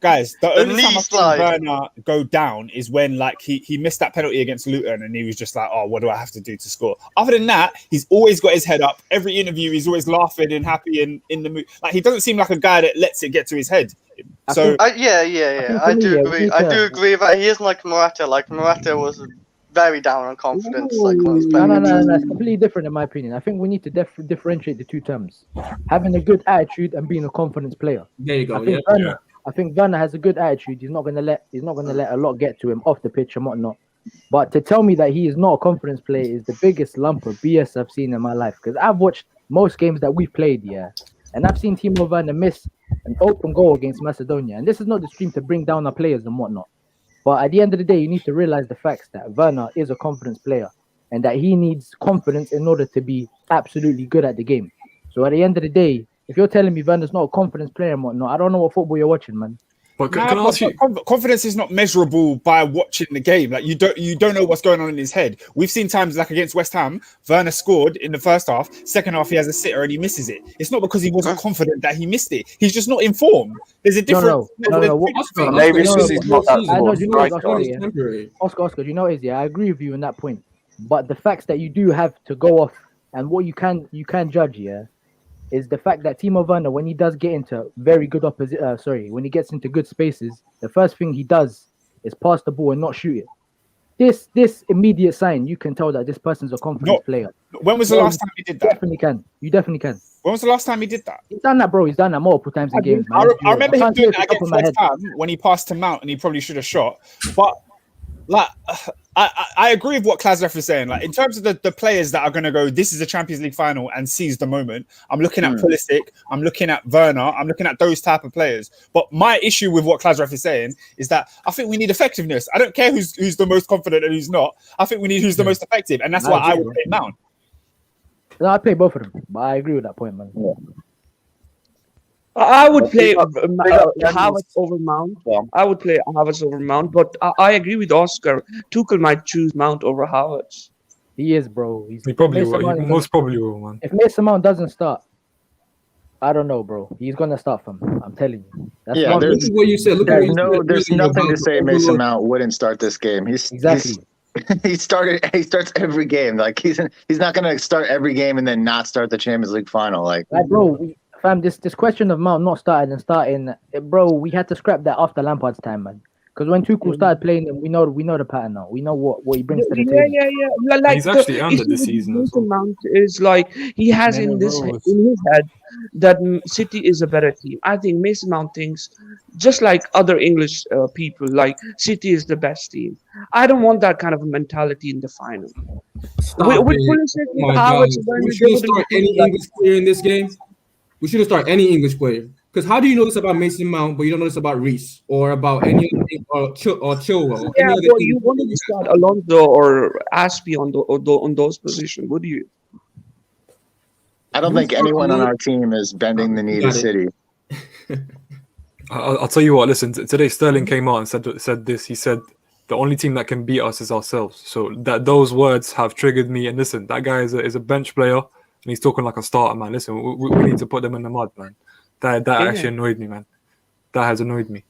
Guys, the only time I've seen Werner go down is when like he missed that penalty against Luton and he was just like, oh, what do I have to do to score? Other than that, he's always got his head up. Every interview, he's always laughing and happy and in the mood. Like he doesn't seem like a guy that lets it get to his head. So I do agree. I do agree that he isn't like Morata. Like Morata was very down on confidence. Like when he's playing. No, it's completely different in my opinion. I think we need to differentiate the two terms: having a good attitude and being a confidence player. There you go. I think Werner has a good attitude. He's not gonna let a lot get to him off the pitch and whatnot. But to tell me that he is not a confidence player is the biggest lump of BS I've seen in my life. Because I've watched most games that we've played, and I've seen Timo Werner miss an open goal against Macedonia. And this is not the stream to bring down our players and whatnot. But at the end of the day, you need to realize the facts that Werner is a confidence player and that he needs confidence in order to be absolutely good at the game. So at the end of the day, if you're telling me Werner's not a confidence player and whatnot, I don't know what football you're watching, man. But can I ask you? Confidence is not measurable by watching the game. Like you don't know what's going on in his head. We've seen times like against West Ham, Werner scored in the first half. Second half, he has a sitter and he misses it. It's not because he wasn't confident that he missed it. He's just not informed. There's a difference. Maybe it's because he's not that Oscar, you know what it is? I agree with you on that point. But the facts that you do have to go off and what you can judge, is the fact that Timo Werner, when he does get into very good when he gets into good spaces, the first thing he does is pass the ball and not shoot it. This immediate sign, you can tell that this person's a confidence player. When was the last time he did that? You definitely can. When was the last time he did that? He's done that, bro. He's done that multiple times in games, man. I remember him doing that against West Ham when he passed to Mount and he probably should have shot. But like, I agree with what Klazref is saying. Like in terms of the players that are going to go, this is a Champions League final and seize the moment. I'm looking at Pulisic. I'm looking at Werner. I'm looking at those type of players. But my issue with what Klazref is saying is that I think we need effectiveness. I don't care who's the most confident and who's not. I think we need who's the most effective, and that's why I would play Mount. No, I play both of them, but I agree with that point, man. Yeah. I would play Havertz over Mount. I would play Havertz over Mount, but I agree with Oscar. Tuchel might choose Mount over Havertz. He is, bro. He probably will. He most probably will, man. If Mason Mount doesn't start, I don't know, bro. He's gonna start from. I'm telling you. That's look at what you said. There's nothing to say Mason Mount wouldn't start this game. He starts every game. Like he's not gonna start every game and then not start the Champions League final. Like bro. Fam, this question of Mount not starting and starting, bro, we had to scrap that after Lampard's time, man. Because when Tuchel started playing, we know the pattern now. We know what he brings to the table. Yeah. Like he's actually under this season. Mason Mount is like he has in his head that City is a better team. I think Mason Mount thinks just like other English people, like City is the best team. I don't want that kind of a mentality in the final. We shouldn't start any English player in this game. We shouldn't start any English player. Because how do you know this about Mason Mount, but you don't know this about Reece or about any or Chilwell? Yeah, but you wanted to start Alonso or Aspie on those positions, would you? I don't think anyone on our team is bending the knee to City. I'll tell you what. Listen, today Sterling came out and said this. He said the only team that can beat us is ourselves. So those words have triggered me. And listen, that guy is a bench player. And he's talking like a starter, man. Listen, we need to put them in the mud, man. That actually annoyed me, man. That has annoyed me.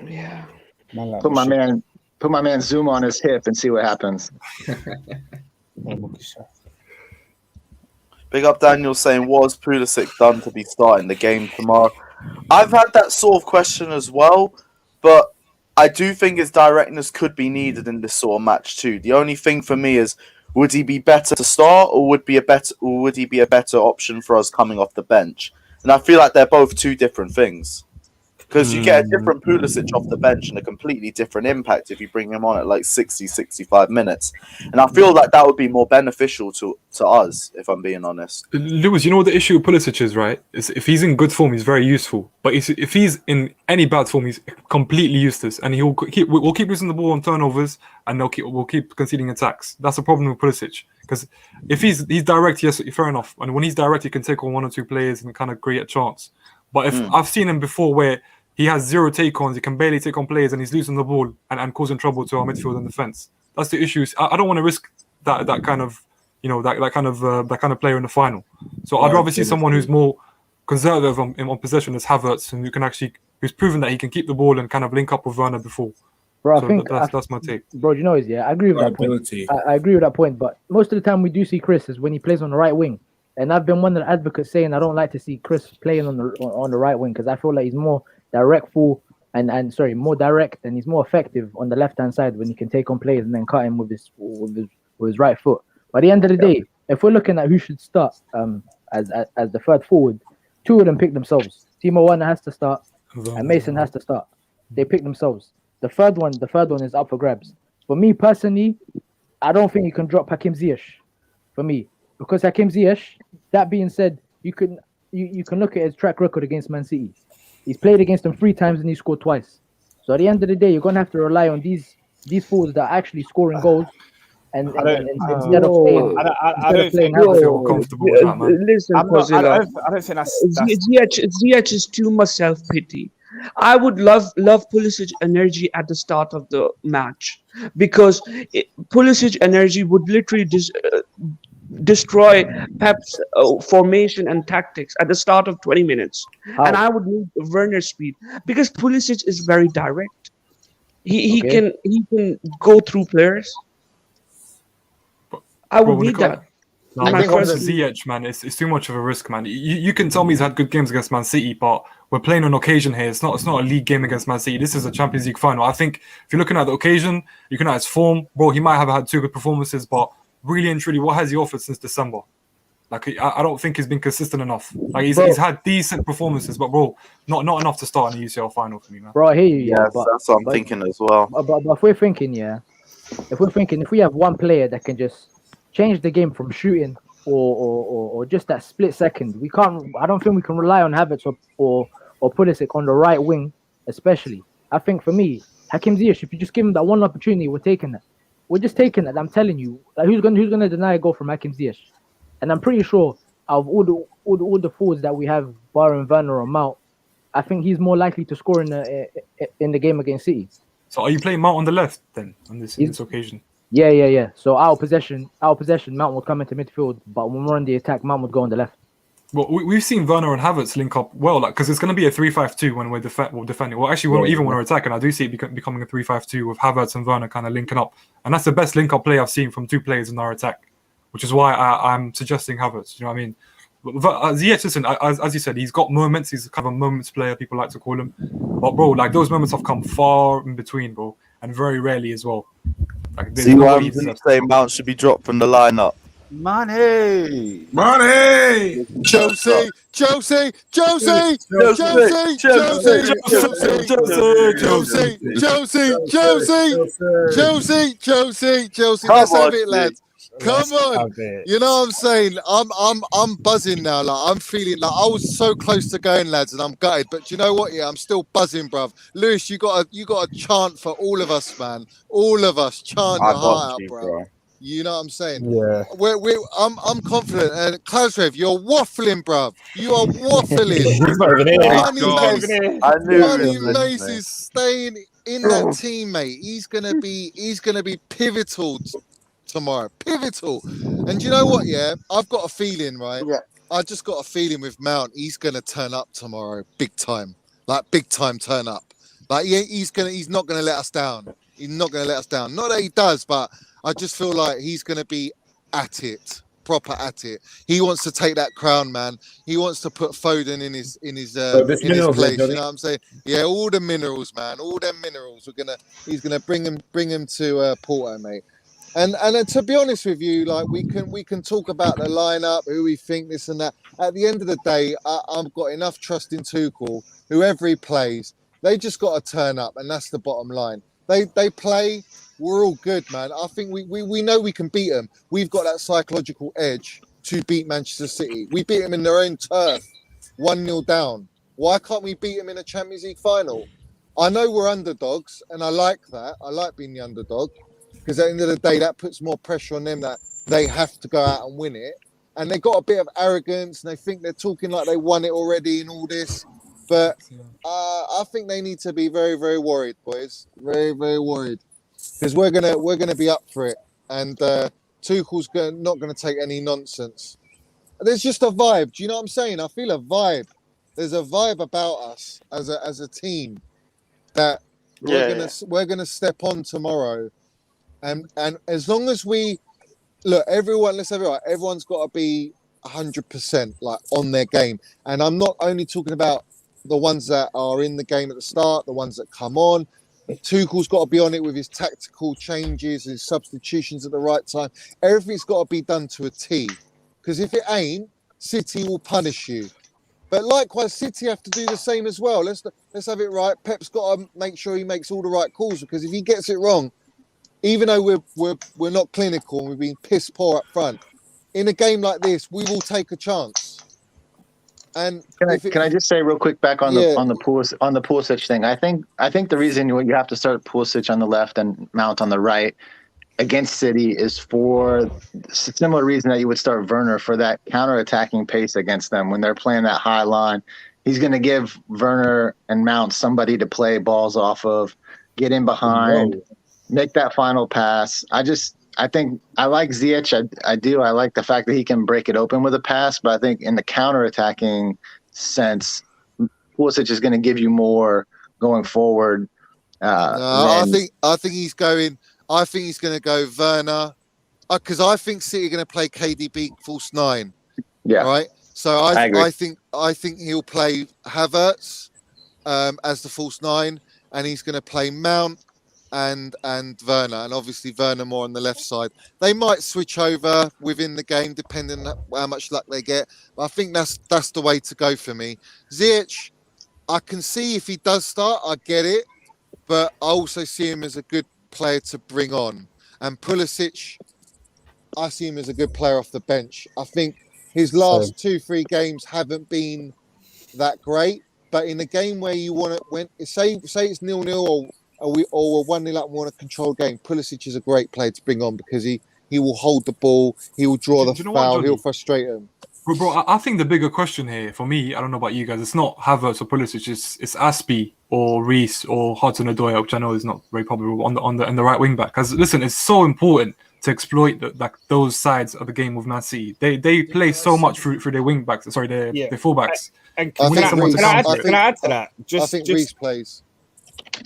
Yeah. Put my man Zuma on his hip and see what happens. Big up Daniel saying, was Pulisic done to be starting the game tomorrow? I've had that sort of question as well, but I do think his directness could be needed in this sort of match too. The only thing for me is, would he be better to start, or would he be a better option for us coming off the bench? And I feel like they're both two different things. Because you get a different Pulisic off the bench and a completely different impact if you bring him on at like 60, 65 minutes. And I feel like that would be more beneficial to us, if I'm being honest. Lewis, you know what the issue with Pulisic is, right? Is if he's in good form, he's very useful. But if he's in any bad form, he's completely useless. And we'll keep losing the ball on turnovers, and we'll keep conceding attacks. That's the problem with Pulisic. Because if he's direct, yes, fair enough. And when he's direct, he can take on one or two players and kind of create a chance. But if I've seen him before where he has zero take-ons, he can barely take on players, and he's losing the ball and causing trouble to our midfield and defense. That's the issue. I don't want to risk that kind of that kind of player in the final. So I'd rather see someone who's more conservative on possession as Havertz, and who's proven that he can keep the ball and kind of link up with Werner before. Bro, so I think that's my take. Bro, you know, I agree with that point. I agree with that point, but most of the time we do see Chris is when he plays on the right wing. And I've been one of the advocates saying I don't like to see Chris playing on the right wing because I feel like he's more more direct, and he's more effective on the left hand side when he can take on players and then cut him with his right foot. But at the end of the day, if we're looking at who should start as the third forward, two of them pick themselves. Timo Werner has to start, and Mason has to start. They pick themselves. The third one is up for grabs. For me personally, I don't think you can drop Hakim Ziyech. For me, because Hakim Ziyech. That being said, you can look at his track record against Man City. He's played against them 3 times and he scored twice. So at the end of the day, you're gonna have to rely on these forwards that are actually scoring goals. And instead of playing, I don't feel comfortable with that, man. Listen, I don't think that's Ziyech is too much self-pity. I would love Pulisic energy at the start of the match because Pulisic energy would literally destroy Pep's formation and tactics at the start of 20 minutes. And I would need Werner's speed because Pulisic is very direct. He can go through players. I would need that. No, I think Ziyech, man, it's too much of a risk, man. You can tell me he's had good games against Man City, but we're playing on occasion here. It's not a league game against Man City. This is a Champions League final. I think if you're looking at the occasion, you're looking at his form. Bro, he might have had 2 good performances, but really and truly, what has he offered since December? Like, I don't think he's been consistent enough. Like, he's had decent performances, but bro, not enough to start in the UCL final for me, man. Bro, I hear you. Yeah, that's what I'm thinking as well. But if we're thinking, if we're thinking if we have one player that can just change the game from shooting or just that split second, we can't. I don't think we can rely on Havertz or Pulisic on the right wing, especially. I think for me, Hakim Ziyech, if you just give him that one opportunity, we're taking that. We're just taking that. I'm telling you, like who's gonna deny a goal from Hakim Ziyech? And I'm pretty sure out of all the forwards that we have, barring Werner or Mount, I think he's more likely to score in the game against City. So are you playing Mount on the left then on this occasion? Yeah. So our possession, Mount will come into midfield, but when we're on the attack, Mount would go on the left. Well, we've seen Werner and Havertz link up well, like because it's going to be a 3-5-2 when we're defending. Well, actually, even when we're attacking, I do see it becoming a 3-5-2 with Havertz and Werner kind of linking up, and that's the best link-up play I've seen from two players in our attack, which is why I'm suggesting Havertz. You know what I mean? Ziyech, listen, as you said, he's got moments. He's kind of a moments player, people like to call him. But bro, like those moments have come far in between, bro, and very rarely as well. Like, see why I'm going to say Mount should be dropped from the lineup. Money! Chelsea! Chelsea! Let's have it, lads. Come on, you know what I'm saying? I'm buzzing now. Like I'm feeling like I was so close to going, lads, and I'm gutted. But you know what? Yeah, I'm still buzzing, bruv. Lewis, you got a chant for all of us, man. All of us chant your heart out, bro. You know what I'm saying? Yeah. I'm confident. And Klausrev, you're waffling, bruv. You are waffling. He's not even here. Money Mace is staying in that team, mate. He's gonna be pivotal tomorrow. Pivotal. And you know what? Yeah, I've got a feeling, right? Yeah. I just got a feeling with Mount. He's gonna turn up tomorrow, big time. Like big time turn up. Like he's not gonna let us down. He's not gonna let us down. Not that he does, but I just feel like he's going to be at it, proper at it. He wants to take that crown, man. He wants to put Foden in his place. You know what I'm saying? Yeah, all the minerals, man. All them minerals. He's gonna bring him to Porto, mate. And to be honest with you, like we can talk about the lineup, who we think this and that. At the end of the day, I've got enough trust in Tuchel. Whoever he plays, they just got to turn up, and that's the bottom line. They play. We're all good, man. I think we know we can beat them. We've got that psychological edge to beat Manchester City. We beat them in their own turf, 1-0 down. Why can't we beat them in a Champions League final? I know we're underdogs, and I like that. I like being the underdog because at the end of the day, that puts more pressure on them that they have to go out and win it. And they got a bit of arrogance, and they think they're talking like they won it already and all this. But I think they need to be very, very worried, boys. Very, very worried. Because we're gonna be up for it, and Tuchel's not gonna take any nonsense. There's just a vibe. Do you know what I'm saying? I feel a vibe. There's a vibe about us as a team that we're gonna step on tomorrow, and as long as we look, everyone's got to be 100% like on their game, and I'm not only talking about the ones that are in the game at the start, the ones that come on. Tuchel's got to be on it with his tactical changes, his substitutions at the right time. Everything's got to be done to a T. Because if it ain't, City will punish you. But likewise, City have to do the same as well. Let's have it right. Pep's got to make sure he makes all the right calls, because if he gets it wrong, even though we're not clinical and we've been piss poor up front, in a game like this, we will take a chance. And can I just say real quick back on the Pulisic thing? I think the reason you have to start Pulisic on the left and Mount on the right against City is for a similar reason that you would start Werner, for that counter-attacking pace against them when they're playing that high line. He's going to give Werner and Mount somebody to play balls off of, get in behind, make that final pass. I think I like Ziyech. I do. I like the fact that he can break it open with a pass, but I think in the counter-attacking sense, Pulisic is going to give you more going forward. I think he's going. I think he's going to go Werner, because I think City are going to play KDB false 9. Yeah. Right. So I think he'll play Havertz as the false 9, and he's going to play Mount and Werner, and obviously Werner more on the left side. They might switch over within the game depending on how much luck they get, but I think that's the way to go for me. Ziyech, I can see if he does start, I get it, but I also see him as a good player to bring on. And Pulisic, I see him as a good player off the bench. I think his last 2-3 games haven't been that great, but in a game where you want to, when say it's 0-0 or we're 1-0 up and want to control game, Pulisic is a great player to bring on because he will hold the ball, he will draw the foul, he'll frustrate him. Bro, I think the bigger question here for me, I don't know about you guys, it's not Havertz or Pulisic, it's Aspie or Reece or Hudson-Odoi, which I know is not very probable on the right wing back. Because listen, it's so important to exploit those sides of the game with Man City. They play so much through their wing backs, sorry, their fullbacks. And can I add to that? I think Reece plays.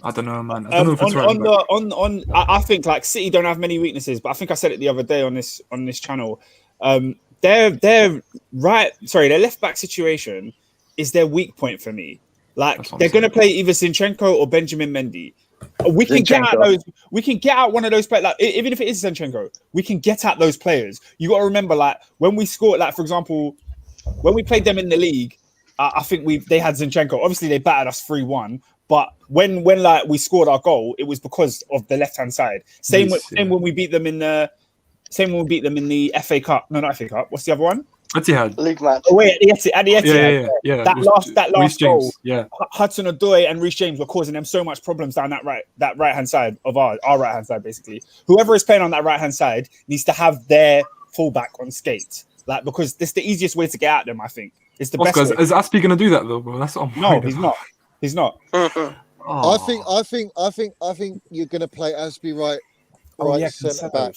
I don't know, man. I don't know if it's right. I think like City don't have many weaknesses, but I think I said it the other day on this channel. Their left back situation is their weak point for me. Like they're going to play either Zinchenko or Benjamin Mendy. We can get out those. We can get out one of those players. Like even if it is Zinchenko, we can get at those players. You got to remember, like when we scored, like for example, when we played them in the league, I think they had Zinchenko. Obviously, they battered us 3-1. But when like we scored our goal, it was because of the left hand side. Same when we beat them in the. Same when we beat them in the FA Cup. No, not FA Cup. What's the other one? Etihad. League match. Oh wait, at the Etihad. Yeah. That last goal. Yeah. Hudson-Odoi and Reece James were causing them so much problems down that right hand side of our right hand side, basically. Whoever is playing on that right hand side needs to have their fullback on skate, like because this is the easiest way to get at them. I think it's the best. Is Aspie going to do that though, bro? That's what I'm No, he's not. He's not. I think you're going to play Aspie right centre back.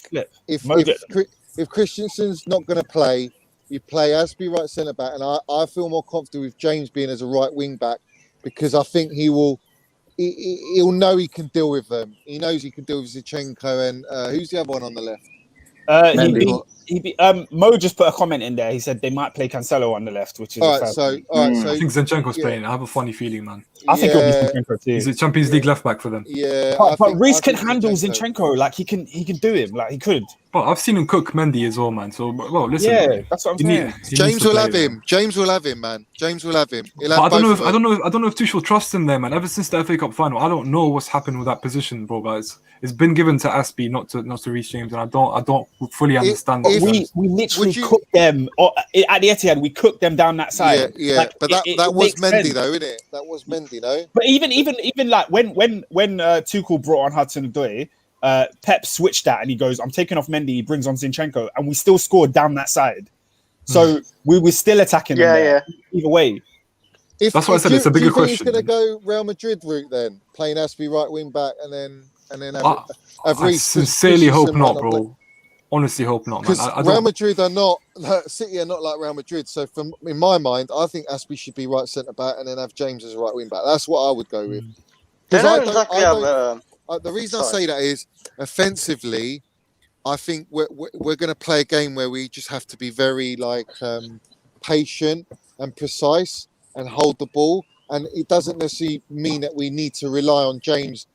If Christensen's not going to play, you play Aspie right centre back, and I feel more comfortable with James being as a right wing back because I think he'll know he can deal with them. He knows he can deal with Zinchenko and who's the other one on the left? Mo just put a comment in there. He said they might play Cancelo on the left, which is all right. So I think Zinchenko's playing. I have a funny feeling, man. I think it'll be Zinchenko too. He's a Champions League left back for them. Yeah, but Reece can handle Zinchenko. Like he can do him. Like he could. But I've seen him cook Mendy as well, man. So listen. Yeah, that's what I'm saying. James will have him. James will have him, man. James will have him. I don't know if Tuchel trusts him there, man. Ever since the FA Cup final, I don't know what's happened with that position, bro. Guys, it's been given to Aspie, not to Reece James, and I don't fully understand. We literally cooked them at the Etihad. We cooked them down that side. Yeah. Like, but that was Mendy, though, isn't it? That was Mendy, no. But even like when Tuchel brought on Hudson-Odoi, Pep switched that and he goes, I'm taking off Mendy, he brings on Zinchenko, and we still scored down that side. So we were still attacking them there, either way. That's why I said it's a bigger question. He's going to go Real Madrid route then, playing Aspie right wing back and then have Reece. I sincerely hope not, bro. Honestly, hope not, man. Because Real Madrid are not, City are not like Real Madrid. So in my mind, I think Aspie should be right centre back and then have James as right wing back. That's what I would go with. The reason I say that is offensively, I think we're going to play a game where we just have to be very patient and precise and hold the ball. And it doesn't necessarily mean that we need to rely on James,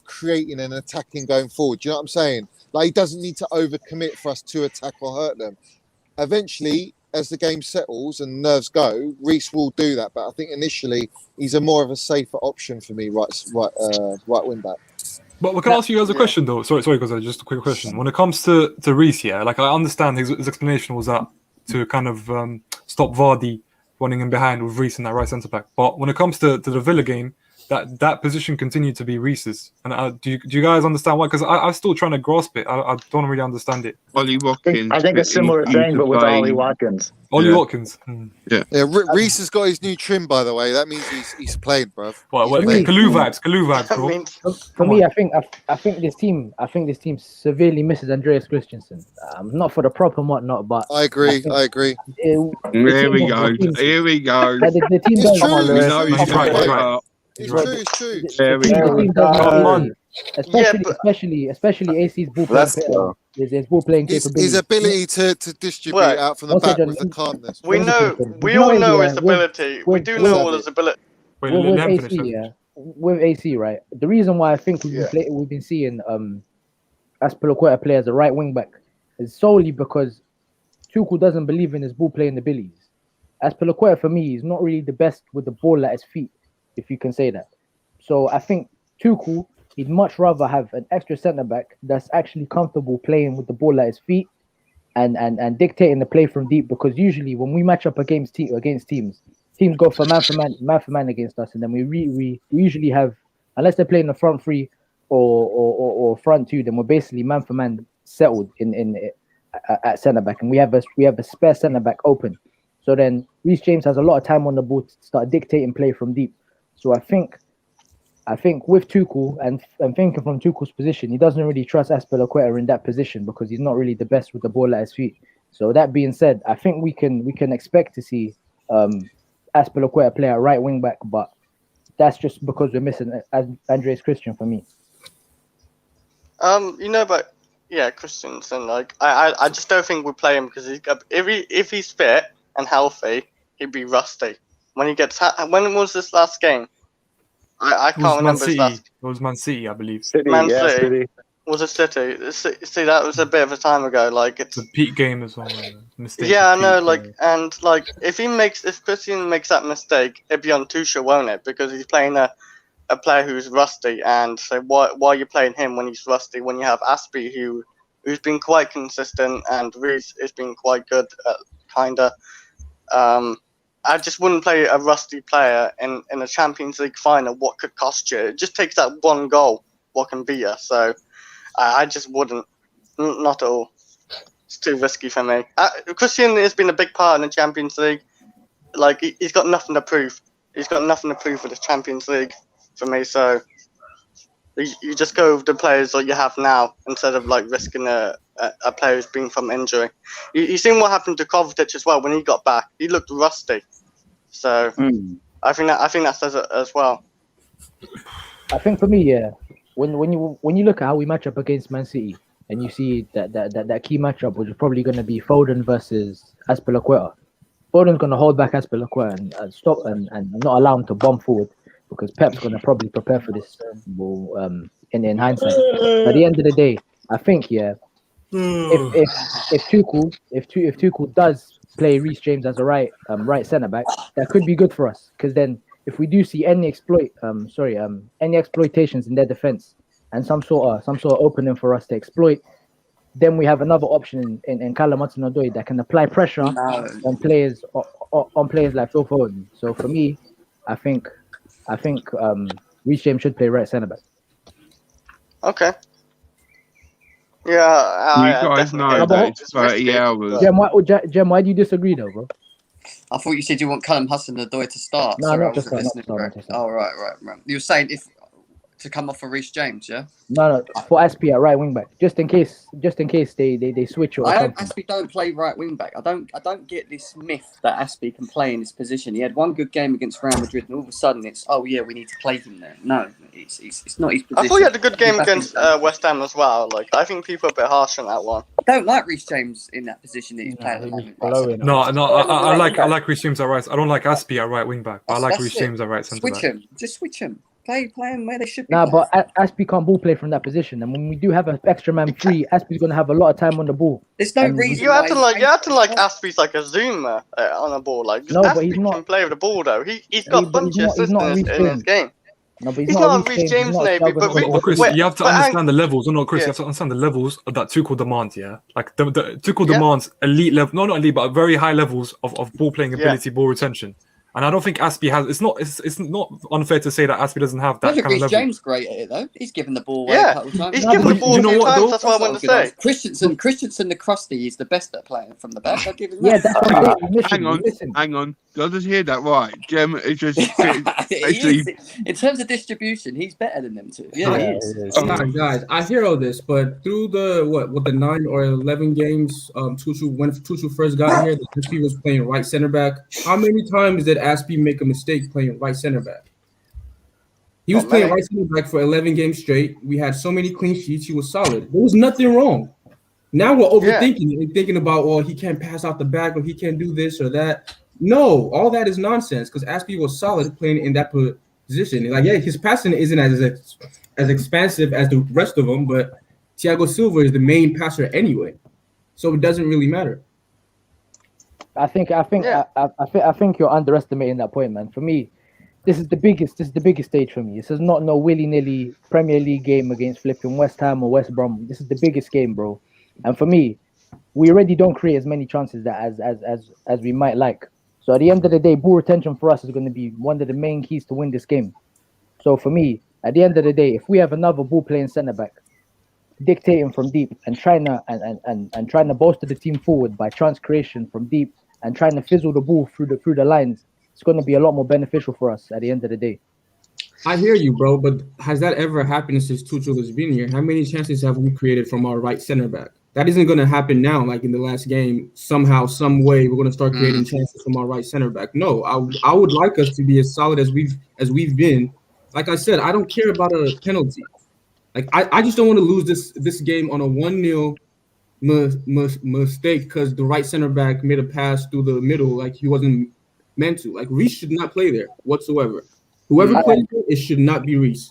creating and attacking going forward. Do you know what I'm saying? Like he doesn't need to overcommit for us to attack or hurt them. Eventually, as the game settles and nerves go, Reece will do that. But I think initially he's more of a safer option for me, right wing back. But can I ask you guys a question though? Sorry, because just a quick question. When it comes to Reece, yeah, like I understand his explanation was that to kind of stop Vardy running in behind with Reece in that right centre back. But when it comes to the Villa game, that position continued to be Reece's. And do you guys understand why? Because I'm still trying to grasp it. I don't really understand it. Ollie Watkins. I think a similar thing, but with Ollie Watkins. Watkins. Yeah. Reece has got his new trim, by the way. That means he's played, bro. Kalu vibes, bro. For me, I think this team severely misses Andreas Christensen. Not for the prop and whatnot, but I agree. Here we go. The team does. He's right. It's true. There we go. Especially AC's ball playing. His ball playing capability. His ability to distribute out from the back with the calmness. We all know his ability. We do know all his ability. With AC, right? The reason why I think we've been seeing Azpilicueta play as a right wing back is solely because Tuchel doesn't believe in his ball playing abilities. Azpilicueta for me is not really the best with the ball at his feet, if you can say that. So I think Tuchel he'd much rather have an extra centre back that's actually comfortable playing with the ball at his feet and dictating the play from deep. Because usually when we match up against teams go for man for man against us, and then we usually have, unless they're playing the front three or front two, then we're basically man for man settled at centre back, and we have a spare centre back open. So then Reece James has a lot of time on the ball to start dictating play from deep. So I think with Tuchel and thinking from Tuchel's position, he doesn't really trust Azpilicueta in that position because he's not really the best with the ball at his feet. So that being said, I think we can expect to see Azpilicueta play at right wing back, but that's just because we're missing Andreas Christian for me. But yeah, Christensen, like I just don't think we play him because if he's fit and healthy, he'd be rusty. When was this last game? I can't remember his last. It was Man City, I believe. City. Was it City? See, that was a bit of a time ago. Like it's the peak game as well. Mistake. Yeah, I know. If Christian makes that mistake, it'd be on Tuchel, won't it? Because he's playing a player who's rusty, and so why are you playing him when he's rusty? When you have Aspie, who's been quite consistent, and Reece has been quite good, kinda. I just wouldn't play a rusty player in a Champions League final. What could cost you? It just takes that one goal. What can beat you? So I just wouldn't. Not at all. It's too risky for me. Christian has been a big part in the Champions League. Like he's got nothing to prove. He's got nothing to prove for the Champions League for me. So you just go with the players that you have now instead of like risking a player who's been from injury. You seen what happened to Kovacic as well when he got back. He looked rusty. So I think that says it as well. I think for me, yeah, when you look at how we match up against Man City, and you see that key matchup, which is probably going to be Foden versus Azpilicueta. Foden's going to hold back Azpilicueta and stop and not allow him to bomb forward, because Pep's going to probably prepare for this in hindsight. But at the end of the day, I think if Tuchel does play Reece James as a right centre back, that could be good for us, because then if we do see any exploitations in their defence and some sort of opening for us to exploit, then we have another option in Callum Hudson-Odoi that can apply pressure on players like Phil Foden. So for me, I think Reece James should play right centre back. Okay. Yeah, you guys know that it's 30 hours. Jem, why do you disagree though, bro? I thought you said you want Callum Hudson-Odoi to start. No, Sorry, not to start. Oh, right. You were saying to come off for Reece James, yeah? No, for Aspie at right wing back, just in case they switch or something. Aspie don't play right wing back. I don't get this myth that Aspie can play in this position. He had one good game against Real Madrid, and all of a sudden it's we need to play him there. No, it's not his position. I thought he had a good game against West Ham as well. Like I think people are a bit harsh on that one. I don't like Reece James in that position that he's playing at the moment. No, I like Reece James at right. I don't like Aspie at right wing back. I like Reece James at right centre back. Just switch him. Play him where they should be. Nah, but Aspie can't ball play from that position, and when we do have an extra man free, Aspie's going to have a lot of time on the ball. There's no reason. You acting like Aspie's like a Zuma on the ball. Like no, Aspie but he's not. Can play with the ball though. He's got a bunch of assists in his game. No, but he's not Reece James, maybe. But Chris, you have to understand the levels. You have to understand the levels that Tuchel demands. Yeah, like the Tuchel demands elite level, not elite, but very high levels of ball playing ability, ball retention. And I don't think Aspie has. It's not unfair to say that Aspie doesn't have that kind of level. James great at it though. He's given the ball away a couple of times. He's given the ball a few times. That's what I wanted to say. Christensen, the crusty, is the best at playing from the back. I'll give him that. That's what hang on. Did I just hear that right? Jem is just actually. In terms of distribution, he's better than them two. Yeah, he is. Guys, I hear all this, but through the 9 or 11 games, when Tuchel first got here, the Aspie was playing right center back. How many times did Aspie make a mistake playing right center back? He was playing right center back for 11 games straight. We had so many clean sheets. He was solid. There was nothing wrong. Now we're overthinking and thinking about, he can't pass out the back or he can't do this or that. No, all that is nonsense because Aspie was solid playing in that position. Like, his passing isn't as expansive as the rest of them, but Thiago Silva is the main passer anyway, so it doesn't really matter. I think you're underestimating that point, man. For me, This is the biggest stage for me. This is not no willy-nilly Premier League game against flipping West Ham or West Brom. This is the biggest game, bro. And for me, we already don't create as many chances as we might like. So at the end of the day, ball retention for us is going to be one of the main keys to win this game. So for me, at the end of the day, if we have another ball playing centre back dictating from deep and trying to bolster the team forward by chance creation from deep and trying to fizzle the ball through the lines, it's going to be a lot more beneficial for us at the end of the day. I hear you, bro, but has that ever happened since Tuchel has been here? How many chances have we created from our right center back? That isn't going to happen now. Like in the last game, somehow, some way, we're going to start creating chances from our right center back. No, I would like us to be as solid as we've been. Like I said, I don't care about a penalty. Like I just don't want to lose this game on a 1-0 mistake because the right center back made a pass through the middle like he wasn't meant to. Like Reece should not play there whatsoever. Whoever plays there, it should not be Reece.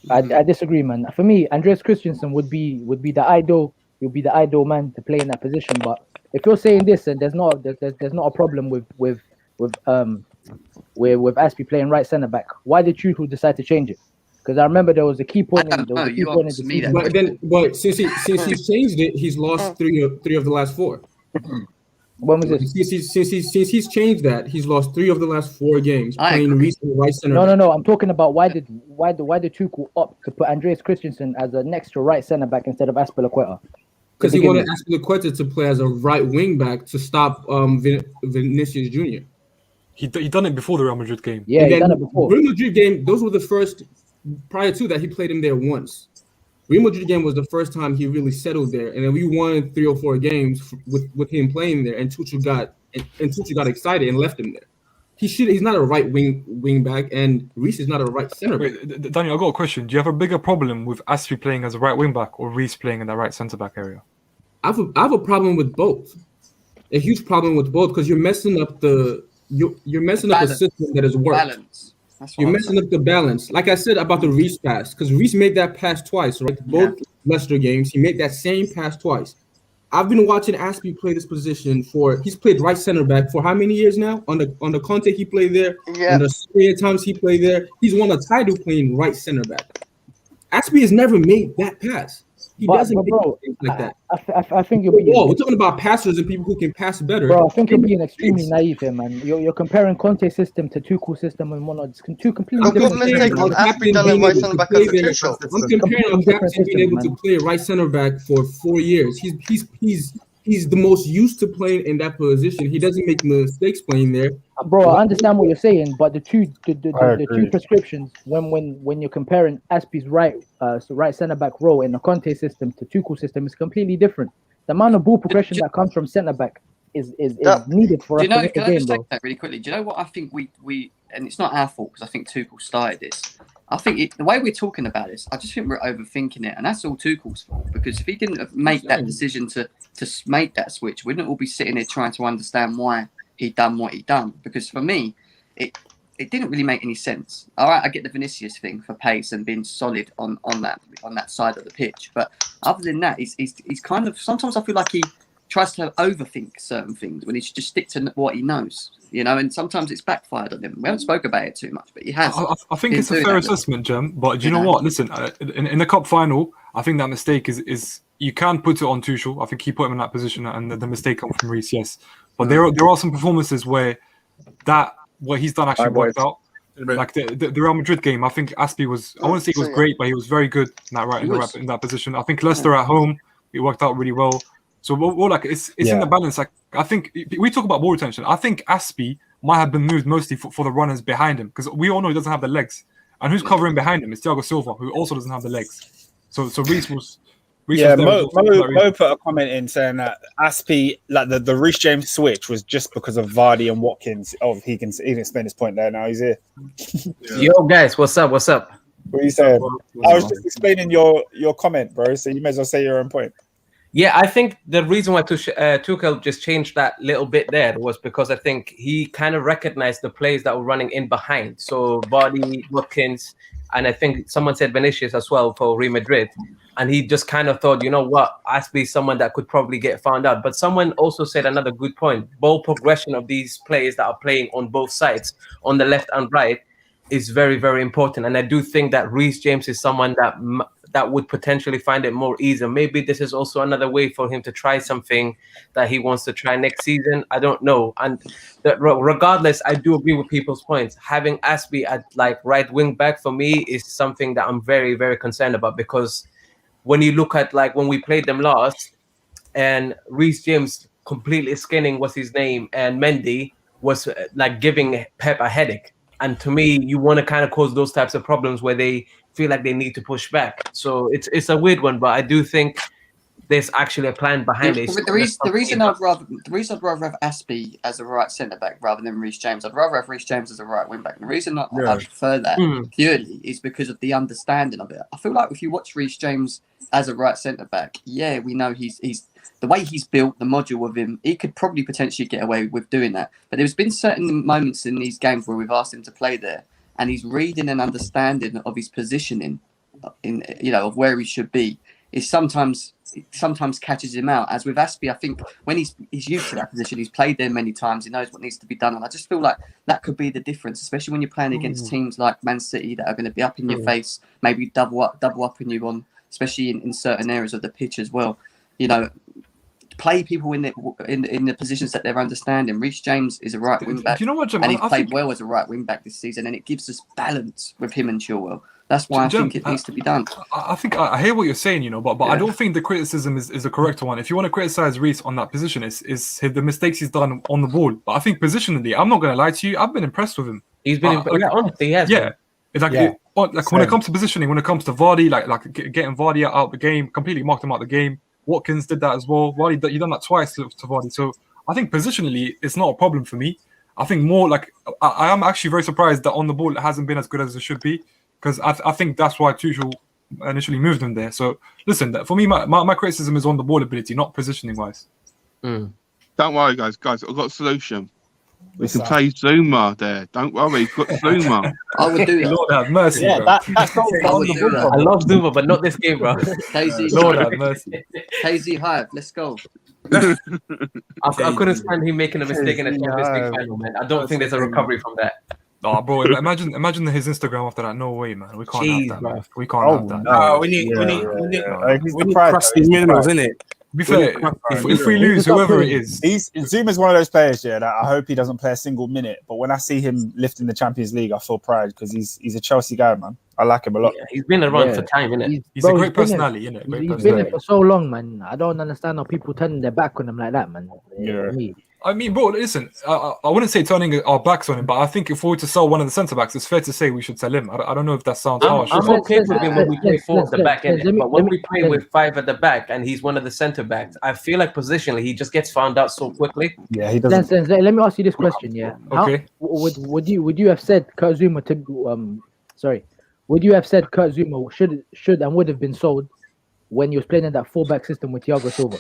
I disagree, man. For me, Andreas Christensen would be the ideal. He'll be the ideal man to play in that position. But if you're saying this, and there's not a problem with Aspie playing right centre back, why did Tuchel decide to change it? Because I remember there was a key point. But since he's changed it, he's lost three of the last 4. When was this? Since he's changed that, he's lost 3 of the last 4 games playing Reece in the right center. No. I'm talking about why did Tuchel opt to put Andreas Christensen as an extra right centre back instead of Azpilicueta? Because he wanted Azpilicueta to play as a right wing back to stop Vinicius Jr. He done it before the Real Madrid game. Yeah, he done it before. Real Madrid game, those were the first. Prior to that, he played him there once. Real Madrid game was the first time he really settled there, and then we won 3 or 4 games with him playing there. And Tuchel got excited and left him there. He's not a right wing back, and Reece is not a right center back. Wait, Daniel, I got a question. Do you have a bigger problem with Aspie playing as a right wing back or Reece playing in that right centre back area? I have a problem with both. A huge problem with both because you're messing up the system that has worked. Balance. You're messing up the balance. Like I said about the Reece pass, because Reece made that pass twice, right? Both Leicester games, he made that same pass twice. I've been watching Aspie play this position he's played right center back for how many years now? On the Conte he played there, on the Serie A times he played there. He's won a title playing right center back. Aspie has never made that pass. He doesn't make things like that. I think you're being. We're talking about passers and people who can pass better. Bro, I think you're being extremely naive here, man. You're comparing Conte's system to Tuchel's system and whatnot. It's 2 completely different things. I'm comparing on Captain being able to play right center back for 4 years. He's the most used to playing in that position. He doesn't make mistakes playing there. Bro, I understand what you're saying, but the two prescriptions when you're comparing Aspie's right centre back role in the Conte system to Tuchel's system is completely different. The amount of ball progression that comes from centre back is needed for us to win the game, bro. Can I just take that really quickly? Do you know what I think we and it's not our fault because I think Tuchel started this. I think the way we're talking about this, I just think we're overthinking it, and that's all Tuchel's fault. Because if he didn't make that decision to make that switch, we wouldn't all be sitting here trying to understand why he done what he done. Because for me, it didn't really make any sense. All right, I get the Vinicius thing for pace and being solid on that side of the pitch, but other than that, he's kind of, sometimes I feel like he tries to overthink certain things when he should just stick to what he knows, you know, and sometimes it's backfired on him. We haven't spoke about it too much, but he has. I think it's a fair assessment, Jem, but do you know what? Listen, in the cup final, I think that mistake is you can put it on Tuchel. I think he put him in that position, and the mistake comes from Reece, yes. But there are some performances where what he's done actually worked out. Like the Real Madrid game, I think Aspie was, I wouldn't say he was great, but he was very good in that position. I think Leicester at home, it worked out really well. So we're like, it's in the balance. Like, I think we talk about ball retention. I think Aspie might have been moved mostly for the runners behind him, because we all know he doesn't have the legs. And who's covering behind him? It's Thiago Silva, who also doesn't have the legs. So Reece was. Mo put a comment in saying that Aspie, like the Reece James switch, was just because of Vardy and Watkins. Oh, he can explain his point there. Now he's here. Yo, guys, what's up? What are you saying? I was just explaining your comment, bro. So you may as well say your own point. Yeah, I think the reason why Tuchel just changed that little bit there was because I think he kind of recognized the players that were running in behind. So Vardy, Watkins, and I think someone said Vinicius as well for Real Madrid. And he just kind of thought, you know what, Aspie is someone that could probably get found out. But someone also said another good point. Ball progression of these players that are playing on both sides, on the left and right, is very, very important. And I do think that Reece James is someone that would potentially find it more easy. Maybe this is also another way for him to try something that he wants to try next season. I don't know. And regardless, I do agree with people's points. Having Aspie at like right wing back for me is something that I'm very, very concerned about, because when you look at like when we played them last and Reece James completely skinning what's his name and Mendy was like giving Pep a headache. And to me, you want to kind of cause those types of problems where they feel like they need to push back. So it's a weird one, but I do think there's actually a plan behind it. The reason I'd rather have Aspie as a right centre back rather than Reece James. I'd rather have Reece James as a right wing back. And the reason I prefer that purely is because of the understanding of it. I feel like if you watch Reece James as a right centre back, yeah, we know he's the way he's built, the module of him, he could probably potentially get away with doing that. But there's been certain moments in these games where we've asked him to play there, and he's reading and understanding of his positioning, of where he should be, is sometimes catches him out. As with Aspie, I think when he's used to that position, he's played there many times, he knows what needs to be done, and I just feel like that could be the difference, especially when you're playing against teams like Man City that are going to be up in your face, maybe double up on you on, especially in certain areas of the pitch as well. Play people in the positions that they're understanding. Reece James is a right wing back, Do you know what, Jim? and he's played well as a right wing back this season, and it gives us balance with him and Chilwell. That's why I think it needs to be done. I think I hear what you're saying, but I don't think the criticism is the correct one. If you want to criticize Reece on that position, is the mistakes he's done on the ball. But I think positionally, I'm not going to lie to you, I've been impressed with him. He's been honestly, he has. Yeah. When it comes to positioning, when it comes to Vardy, like getting Vardy out of the game, completely marked him out of the game. Watkins did that as well. Vardy, you done that twice to Vardy. So I think positionally, it's not a problem for me. I think more like I am actually very surprised that on the ball it hasn't been as good as it should be, because I think that's why Tuchel initially moved him there. So listen, for me, my criticism is on the ball ability, not positioning wise. Don't worry, guys. I've got a solution. We can play Zuma there. Don't worry, we've got Zuma. I would do that. Lord have mercy. Yeah, bro. that's I love Zuma, but not this game, bro. KZ, Lord have mercy. KZ Hive, let's go. I couldn't stand him making a mistake in a Champions League final, man. I don't think there's a recovery from that. Oh, bro! Imagine his Instagram after that. No way, man. We can't have that. Man. We can't have that. Oh, we need crusty minerals, innit? To be fair, if we lose, whoever it is, Zuma's one of those players, that I hope he doesn't play a single minute. But when I see him lifting the Champions League, I feel pride because he's a Chelsea guy, man. I like him a lot. Yeah, he's been around for time, innit? He's a great personality, innit? He's been there for so long, man. I don't understand how people turning their back on him like that, man. Yeah. I mean, bro, listen, I wouldn't say turning our backs on him, but I think if we were to sell one of the centre backs, it's fair to say we should sell him. I don't know if that sounds harsh. I'm okay with him when we play four at the back, but when we play with five at the back and he's one of the centre backs, I feel like positionally he just gets found out so quickly. Yeah, he doesn't. Let me ask you this question, Okay. Would you have said Kurt Zuma Would you have said Kurt Zuma should and would have been sold when he was playing in that 4-back system with Thiago Silva?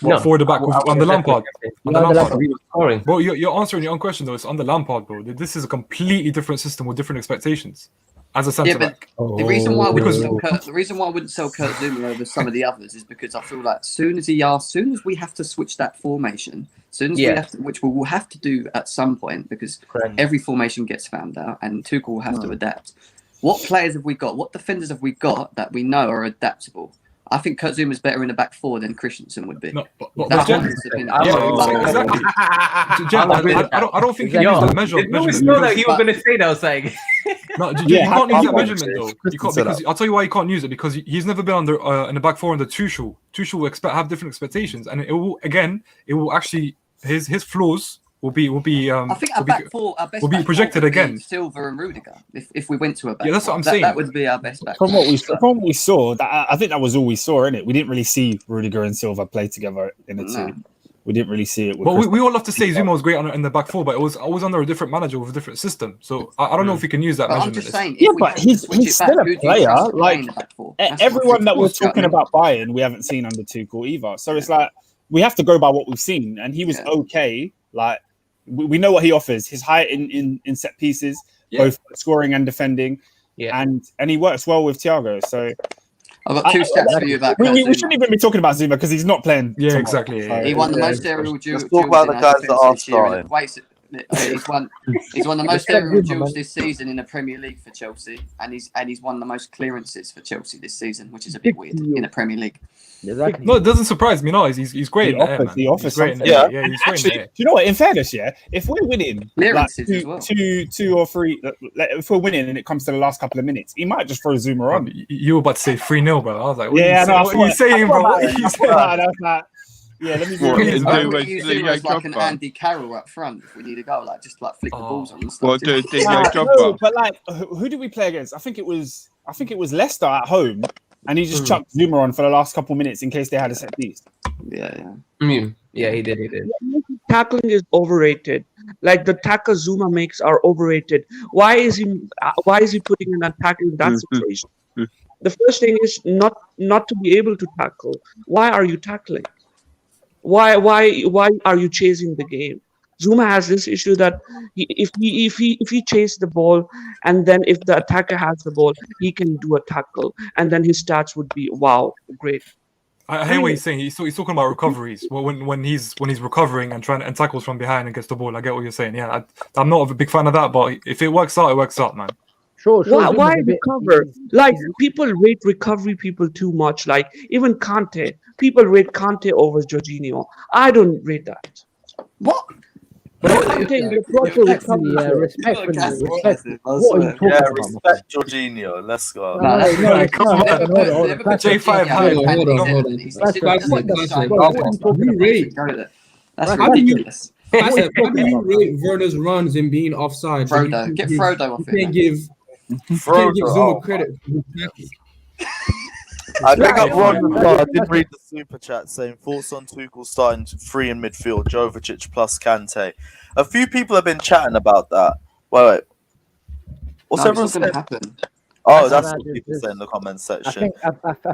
No, forward the back on the Lampard. On the Lampard. Bro, you're answering your own question though. It's on the Lampard, bro. This is a completely different system with different expectations. As a centre back. The reason why I wouldn't sell Kurt Zuma over some of the others is because I feel like as soon as we have to switch that formation, which we will have to do at some point because every formation gets found out and Tuchel will have to adapt. What players have we got? What defenders have we got that we know are adaptable? I think Kurt Zuma's better in the back four than Christensen would be. No, but exactly. I don't think he used that measurement. Know that he was going to say that. I was like, no, you can't use that measurement though. You can't, because I'll tell you why you can't use it, because he's never been under in the back four under Tuchel. Tuchel will have different expectations, and it will actually his flaws will be I think our best will be projected again. Silva and Rudiger. If we went to a back, that's what I'm saying. That would be our best back. From what we saw, I think that was all we saw, innit? We didn't really see Rudiger and Silva play together in a team. We didn't really see it. But we all love to say Zuma was great in the back four, but it was always under a different manager with a different system. So I don't know if we can use that measurement. I'm just saying, but he's still a player. Like everyone that we're talking about buying, we haven't seen under Tuchel either. So it's like we have to go by what we've seen, and he was okay. Like we know what he offers. His height in set pieces, both scoring and defending, and he works well with Thiago. So. I've got two stats for you about we shouldn't even be talking about Zuma because he's not playing. Yeah, exactly. He won the most aerial duels. Let's talk about the guys that are starting. He's won the most aerial duels this season in the Premier League for Chelsea, and he's won the most clearances for Chelsea this season, which is a bit weird in the Premier League. Exactly. No, it doesn't surprise me. No, he's great. He offers something. Yeah, and actually, do you know what? In fairness, if we're winning like two or three, if we're winning and it comes to the last couple of minutes, he might just throw Zuma on. You were about to say 3-0, bro. I was like, what what are you saying, bro? What are you saying? Yeah, let me use Zuma as like an Andy Carroll up front if we need a goal, like just like flick the balls on and stuff. No, but like, who did we play against? I think it was Leicester at home, and he just chucked Zuma on for the last couple minutes in case they had a set piece. Yeah. Yeah, he did. Tackling is overrated. Like the tackle Zuma makes are overrated. Why is he putting an attack in that situation? The first thing is not to be able to tackle. Why are you tackling? Why are you chasing the game? Zuma has this issue that if he chases the ball and then if the attacker has the ball, he can do a tackle and then his stats would be great. I hear what he's saying. He's talking about recoveries. When he's recovering and tackles from behind and gets the ball. I get what you're saying. Yeah, I'm not a big fan of that, but if it works out, it works out, man. Sure. Why recover? Like people rate recovery people too much. Like even Kante, people rate Kante over Jorginho. I don't rate that. What? Respect Jorginho. Let's go. J5. How do you rate Werner's runs and being offside? Frodo, get Frodo off it. You can't give Zuma credit. I think I did read the super chat saying thoughts on Tuchel starting 3 in midfield, Jovic plus Kante. A few people have been chatting about that. Wait. What's everyone saying? Happen. Oh, that's what people say in the comments section.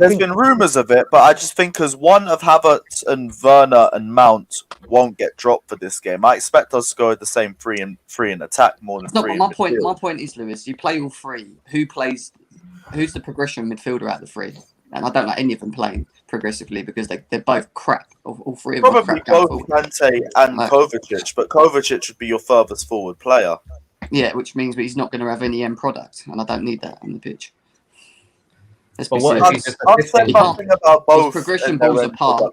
There's been rumours of it, but I just think because one of Havertz and Werner and Mount won't get dropped for this game, I expect us to go with the same 3 in attack more than 3 in midfield. My point is, Lewis, you play all 3. Who's the progression midfielder out of the 3? And I don't like any of them playing progressively because they're both crap. All 3 of them probably both Kante and Kovacic, but Kovacic would be your furthest forward player. Yeah, which means he's not going to have any end product, and I don't need that on the pitch. Let's But be what serious. I'll say nothing about both. His progression balls are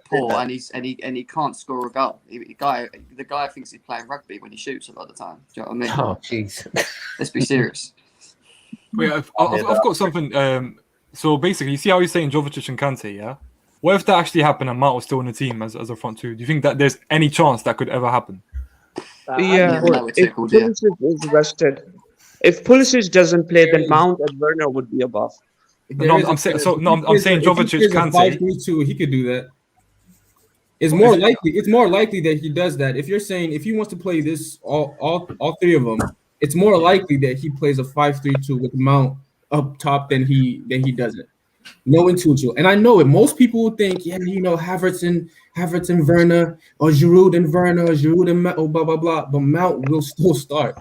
poor, and he can't score a goal. The guy thinks he's playing rugby when he shoots a lot of the time. Do you know what I mean? Oh, jeez. Let's be serious. Wait, I've got something. So basically, you see how he's saying Jovic and Kante, yeah? What if that actually happened and Mount was still in the team as a front 2? Do you think that there's any chance that could ever happen? If Pulisic is rested, if Pulisic doesn't play, then Mount and Werner would be above. I'm saying Jovic, Kante. 5-3-2, he could do that. It's more likely that he does that. If you're saying if he wants to play this all 3 of them, it's more likely that he plays a 5-3-2 with Mount up top than he doesn't. No intuition. And I know it. Most people would think, Havertz and Werner, or Giroud and Werner, or Giroud and Mount, blah blah blah. But Mount will still start.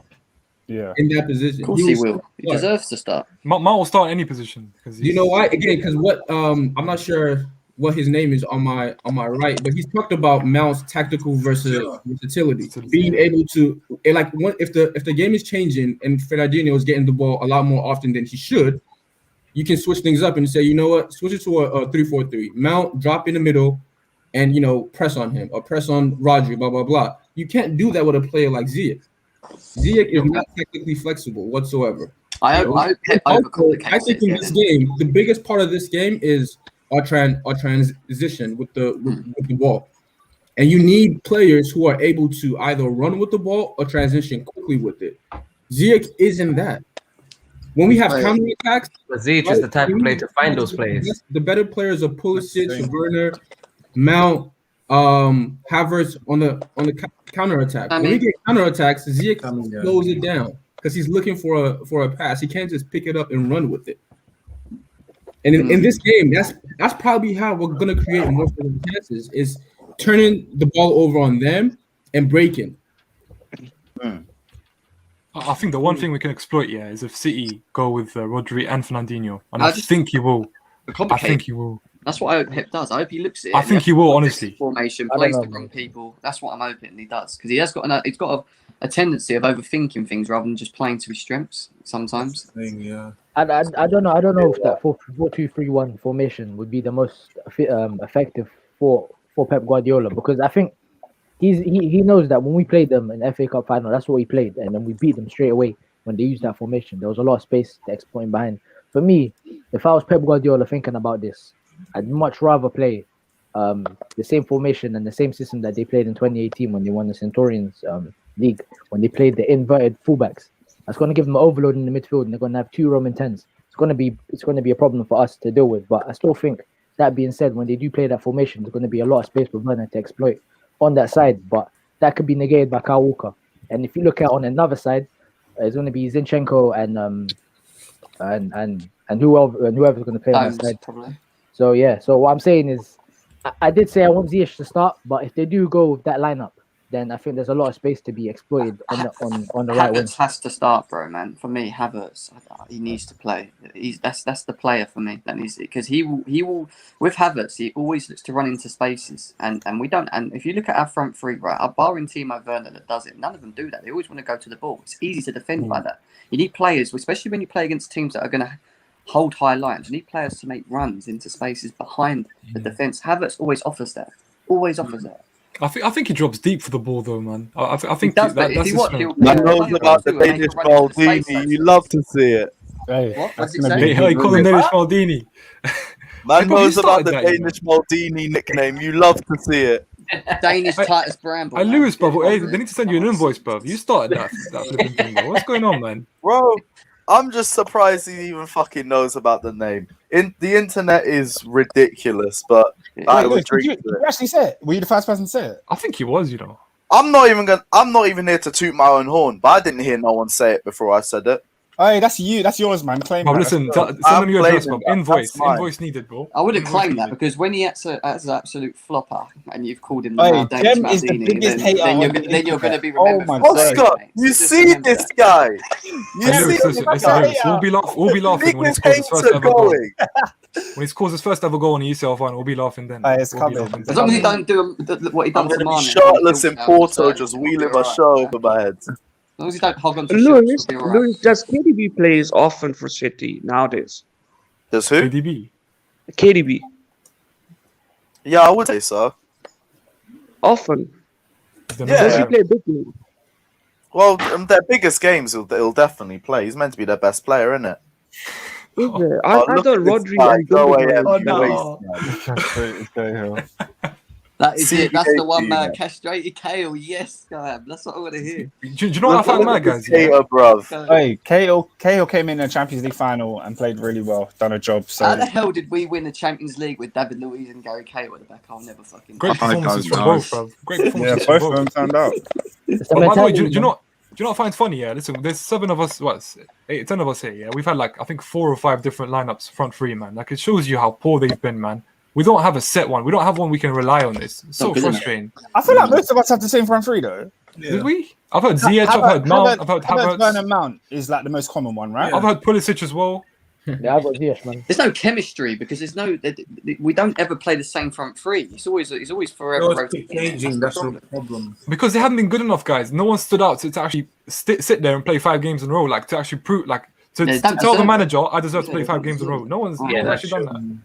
Yeah, in that position. Of course he will. He deserves to start. Mount will start any position. You know why? Again, because what I'm not sure what his name is on my right, but he's talked about Mount's tactical versatility, being able to if the game is changing and Fernandinho is getting the ball a lot more often than he should. You can switch things up and say, you know what, switch it to a 3-4-3. Mount, drop in the middle, and press on him or press on Rodri, blah blah blah. You can't do that with a player like Ziyech. Ziyech is not technically flexible whatsoever. I think in this game, the biggest part of this game is our transition with the ball, and you need players who are able to either run with the ball or transition quickly with it. Ziyech isn't that. When we have counter attacks, Ziyech is the type of player to find those players. The better players are Pulisic, Werner, Mount, Havertz on the counter attack. When we get counter attacks, Ziyech slows it down because he's looking for a pass. He can't just pick it up and run with it. And in this game, that's probably how we're gonna create most of the chances is turning the ball over on them and breaking. I think the one thing we can exploit, is if City go with Rodri and Fernandinho, and I think he will. I think he will. That's what I hope Pep does. I hope he looks at it. I think he will, honestly. Formation, plays the wrong people. That's what I'm hoping he does because he's got a tendency of overthinking things rather than just playing to his strengths sometimes. Yeah. I don't know. I don't know if that 4-2-3-1 formation would be the most effective for Pep Guardiola, because I think he knows that when we played them in the FA Cup final, that's what we played, and then we beat them straight away when they used that formation. There was a lot of space to exploit behind. For me, if I was Pep Guardiola thinking about this, I'd much rather play the same formation and the same system that they played in 2018 when they won the Centurions league, when they played the inverted fullbacks. That's going to give them an overload in the midfield, and they're going to have 2 Roman 10s. It's going to be a problem for us to deal with. But I still think, that being said, when they do play that formation, there's going to be a lot of space for Werner to exploit on that side. But that could be negated by Kyle Walker. And if you look at on another side, it's going to be Zinchenko and whoever's going to play on that side. Probably. So yeah. So what I'm saying is, I did say I want Ziyech to start, but if they do go with that lineup, then I think there's a lot of space to be exploited on the right wing. Havertz has to start, bro, man. For me, Havertz, he needs to play. That's the player for me. That needs it, because he will with Havertz, he always looks to run into spaces, and we don't. And if you look at our front three, right, our barring Timo Werner that does it, none of them do that. They always want to go to the ball. It's easy to defend by that. You need players, especially when you play against teams that are going to hold high lines. You need players to make runs into spaces behind the defense. Havertz always offers that. Always offers that. I think he drops deep for the ball, though, man. I think does, that's his he'll Man knows about the Danish Maldini. You love to see it. Hey, what? What's it say? He called him Danish Maldini. Man knows about the that, Danish Maldini nickname. You love to see it. Danish Titus Bramble. Hey, Lewis, bro. Hey, they need to send you an invoice, bro. You started that flipping thing, bro. What's going on, man? Bro, I'm just surprised he even fucking knows about the name. The internet is ridiculous, but I would drink did you actually say it? Were you the first person to say it? I think he was, you know. I'm not even here to toot my own horn, but I didn't hear no one say it before I said it. Hey, that's you. That's yours, man. Claim Bro, that. listen, send them your address, bro. Invoice needed, bro. I wouldn't claim that, because when he acts as an absolute flopper and you've called him the Danish Jem is the biggest hater then you're going to be remembered. Oh my for Oscar, it, you Just see remember this that. guy? You Hey, see Lewis, this listen, guy? Lewis, we'll be laughing when he scores his first ever goal. When he scores his first ever goal in the UCL final, we'll be laughing then. It's We'll be coming. laughing As long as he don't do what he done I'm to going to Mane. be shirtless in Porto, just wheeling my show over my head. As long as you don't hog on to Lewis, shots, we'll be all right. Lewis, does KDB plays often for City nowadays? Does who? KDB. KDB. Yeah, I would say so. Often. Yeah. Does he play big games? Well, their biggest games, he'll definitely play. He's meant to be their best player, isn't it? Is there? I thought Rodri and That is it. That's the one man castrated Kale. Yes, God, that's what I want to hear. Do you know what I found mad, guys? Hey, Cahill came in the Champions League final and played really well. Done a job. So How the hell did we win the Champions League with David Luiz and Gary Cahill at the back? I'll never fucking. Great performances from both, bro. Great performances both from of them turned out. But by the way, do you know what I find funny? Yeah, listen, there's 7 of us, 10 of us here. Yeah, we've had like I think 4 or 5 different lineups front three, man. Like it shows you how poor they've been, man. We don't have a set one. We don't have one we can rely on. This it's so frustrating. I feel like most of us have the same front three, though. Did we? I've heard Ziyech. I've heard Mount. I've heard Havertz. Werner Mount is like the most common one, right? I've heard Pulisic as well. Yeah, I've got Ziyech, man. There's no chemistry because we don't ever play the same front three. It's always forever rotating. That's the problem. Because they haven't been good enough, guys. No one stood out to actually sit there and play 5 games in a row, like to actually prove, like to tell the manager, I deserve to play 5 games in a row. No one's actually done that.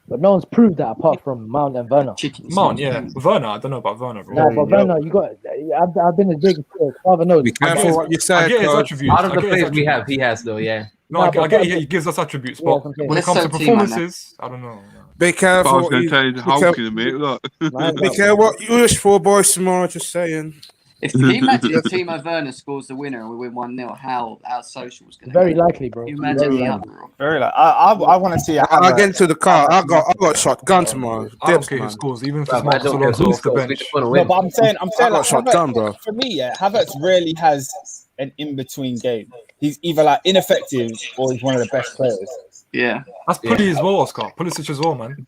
But no one's proved that apart from Mount and Werner. Mount, yeah. Werner, I don't know about Werner, bro. No, but Werner, you got. I've been as big as Father knows. Be careful what you say. I get his attributes. Out of the players we have, he has though, yeah. No, I get he gives us attributes, but when it comes to performances, I don't know. Be careful. I was going to tell you the Hulk in a minute. Look. Be careful what you wish for, boys. Tomorrow, just saying. If Timo Werner scores the winner and we win 1-0, how our socials going to Very likely, bro. You imagine the uproar. Very likely. I want to see. I'll get into the car. I got shotgun tomorrow. I don't care who scores, even if it's Marcus Alonso off the bench. No, but I'm saying, I got shotgun, bro. For me, Havertz rarely has an in-between game. He's either like ineffective or he's one of the best players. Yeah, that's pretty as well, Oscar. Pulisic as well, man.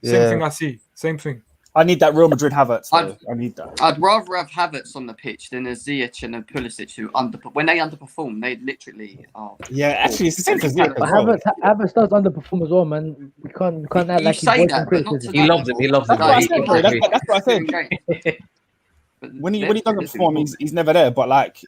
Same thing I see. Same thing. I need that Real Madrid Havertz. I need that. I'd rather have Havertz on the pitch than a Ziyech and a Pulisic who when they underperform, they literally are. Yeah, actually, it's the same for Ziyech. But Havertz does underperform as well, man. We can't act like he's voicing criticism. He loves it. He loves it. That's what I said. when he doesn't perform, he's never there. But like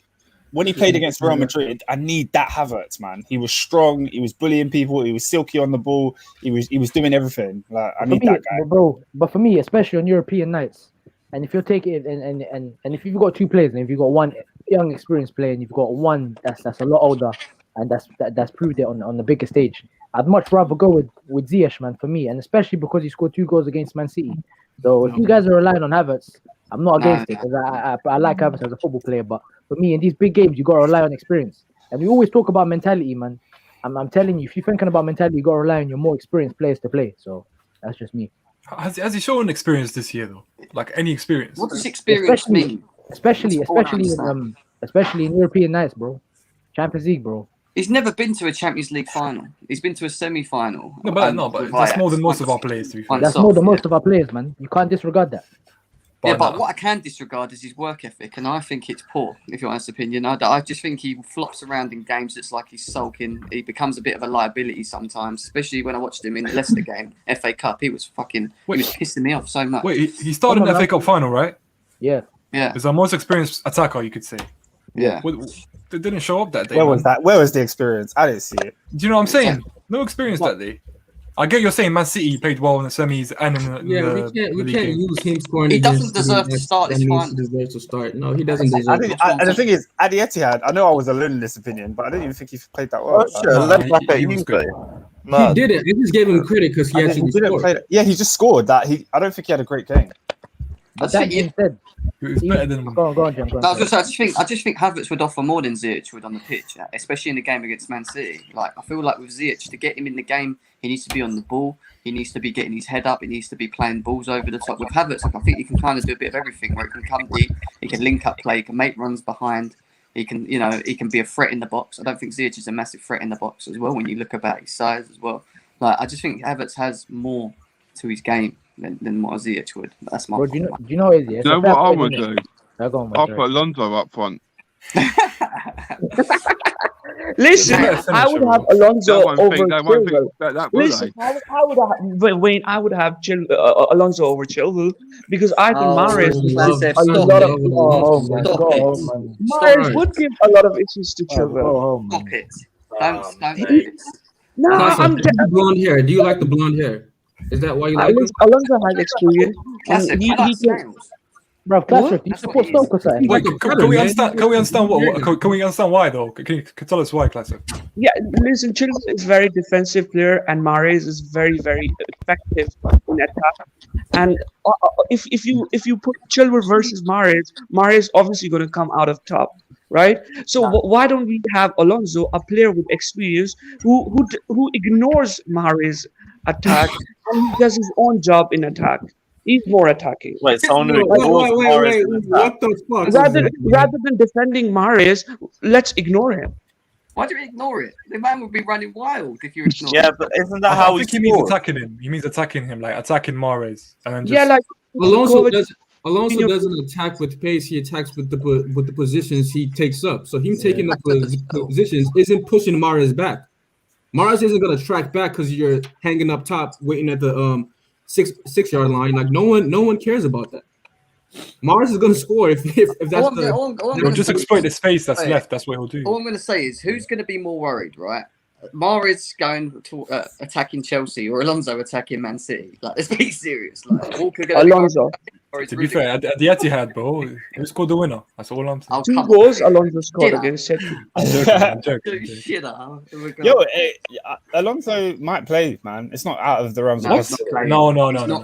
when he played against Real Madrid, I need that Havertz, man. He was strong. He was bullying people. He was silky on the ball. He was doing everything. Like I need that guy, bro. But for me, especially on European nights, and if you're taking it, and if you've got two players, and if you've got one young experienced player, and you've got one that's a lot older, and that's proved it on the bigger stage, I'd much rather go with Ziyech, man, for me, and especially because he scored 2 goals against Man City. So if you guys are relying on Havertz, I'm not against it because I like Havertz as a football player, but for me in these big games you gotta rely on experience. And we always talk about mentality, man. I'm telling you, if you're thinking about mentality, you gotta rely on your more experienced players to play. So that's just me. Has he shown experience this year though? Like any experience? What does experience mean? Especially in European nights, bro. Champions League, bro. He's never been to a Champions League final. He's been to a semi-final. No, but that's more than most of our players. To be fair, that's more than most of our players, man. You can't disregard that. But what I can disregard is his work ethic, and I think it's poor. If your honest opinion, I just think he flops around in games. It's like he's sulking. He becomes a bit of a liability sometimes, especially when I watched him in the Leicester game, FA Cup. He was pissing me off so much. Wait, he started in the FA Cup final, right? Yeah. He's our most experienced attacker, you could say. Yeah. They didn't show up that day. Where was that? Where was the experience? I didn't see it. Do you know what I'm saying? No experience that day. I get you're saying Man City played well in the semis and in the we can't use him scoring. He doesn't deserve to start this final. Deserves to start. No, he doesn't deserve. And the thing is, at the Etihad, I know I was alone in this opinion, but I didn't even think he played that well. He didn't. I just gave him credit because he actually scored. Yeah, he just scored. That I don't think he had a great game. But that being said, he was better than. Go on, Jim. I just think Havertz would offer more than Ziyech would on the pitch, especially in the game against Man City. Like I feel like with Ziyech, to get him in the game, he needs to be on the ball. He needs to be getting his head up. He needs to be playing balls over the top. With Havertz, I think he can kind of do a bit of everything. Where he can come deep, he can link up play, he can make runs behind. He can, he can be a threat in the box. I don't think Ziyech is a massive threat in the box as well. When you look about his size as well, like I just think Havertz has more to his game than what Ziyech would. That's my. Bro, do you know what it is? You know what I would do? I'll put Alonso up front. Listen, I would have Alonso over Chilwell. Listen, I would have Wayne. I would have Alonso over Chilwell because I think Mahrez Mahrez would give a lot of issues to Chilwell. Stop it! Don't. No, I'm blonde hair. Do you like the blonde hair? Is that why you like it? Alonso has experience. Classic. He can. Bro, Classic, you support Stoke or something? Wait, can we understand? Can we understand what? Can we understand why though? Can you tell us why, Classic? Yeah, listen, Chilwell is a very defensive player, and Mahrez is very, very effective in attack. And if you put Chilwell versus Mahrez obviously going to come out of top, right? So why don't we have Alonso, a player with experience, who ignores Mahrez attack and he does his own job in attack? He's more attacking. Wait, what the fuck? Rather than defending Mahrez, let's ignore him. Why do we ignore it? The man would be running wild if you ignore Yeah, it. but isn't that how I think he means attacking him. He means attacking him, like attacking Mahrez, and then just... Alonso doesn't attack with pace. He attacks with the positions he takes up. So him taking up positions isn't pushing Mahrez back. Mahrez isn't gonna track back because you're hanging up top, waiting at the 6-yard line. Like no one cares about that. Mahrez is gonna score if that's just exploit the space that's left. That's what he'll do. All I'm gonna say is, who's gonna be more worried, right? Mahrez going to attacking Chelsea or Alonso attacking Man City? Like, let's be serious. Like, Walker Alonso. To be fair, at the Etihad, bro, he scored the winner. That's all I'm saying. 2 goals Alonso scored against City. I'm joking. Yo, Alonso might play, man. It's not out of the realms of possibility. No.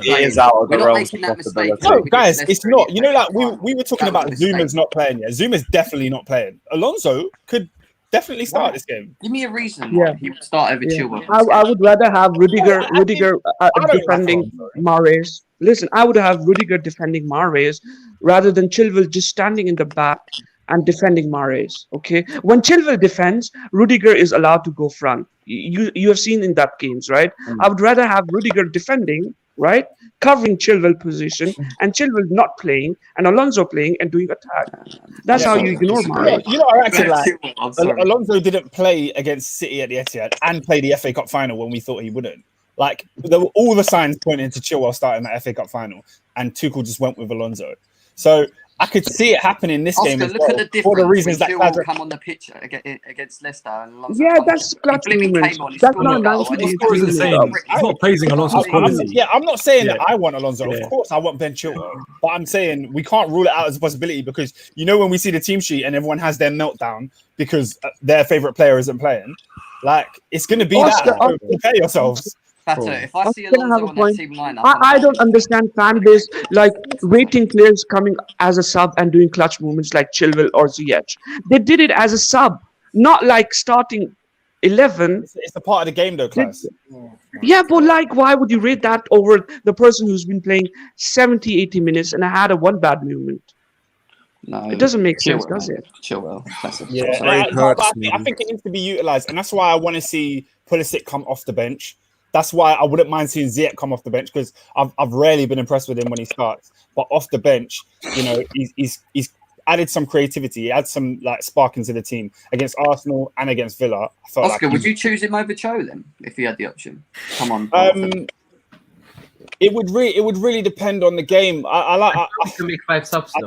It is out of the realms of possibility. No, guys, it's not. You know, like we were talking about Zuma's not playing yet. Zuma's definitely not playing. Alonso could definitely start this game. Give me a reason why he would start over Chilwell. I would rather have Rudiger defending Mahrez. Listen, I would have Rudiger defending Mahrez rather than Chilwell just standing in the back and defending Mahrez. Okay, when Chilwell defends, Rudiger is allowed to go front. You have seen in that games, right? I would rather have Rudiger defending, right, covering Chilwell position, and Chilwell not playing, and Alonso playing and doing attack. That's how you ignore Mahrez. You know, I acted like Alonso didn't play against City at the Etihad and play the FA Cup final when we thought he wouldn't. Like, there were all the signs pointing to Chilwell starting that FA Cup final, and Tuchel just went with Alonso. So I could see it happening this game Oscar, as look well, at the difference for the reasons when that Chilwell Kaz- come on the pitch against Leicester and Alonso. Yeah, that's clutch moments. Came on, he That's scored not a goal, 90 and he Oscar isn't saying he's not praising Alonso's quality. I'm not saying that Yeah. I want Alonso. Yeah. Of course, I want Ben Chilwell, but I'm saying we can't rule it out as a possibility because when we see the team sheet and everyone has their meltdown because their favorite player isn't playing, like it's going to be Oscar, that. So prepare yourselves. Pato, if I see Can I have Alonso a on that point? team lineup, I don't understand fan base like rating players coming as a sub and doing clutch movements like Chilwell or Ziyech. They did it as a sub, not like starting 11. It's a part of the game, though, class. Yeah, but like, why would you rate that over the person who's been playing 70, 80 minutes and had a one bad movement? No, it doesn't make sense, does it? Chilwell. Yeah, I think it needs to be utilized, and that's why I want to see Pulisic come off the bench. That's why I wouldn't mind seeing Ziyech come off the bench because I've rarely been impressed with him when he starts. But off the bench, he's added some creativity. He adds some spark into the team against Arsenal and against Villa. I felt Oscar, like would you choose him over Cho then if you had the option? Come on. It would really depend on the game. I can make 5 subs. I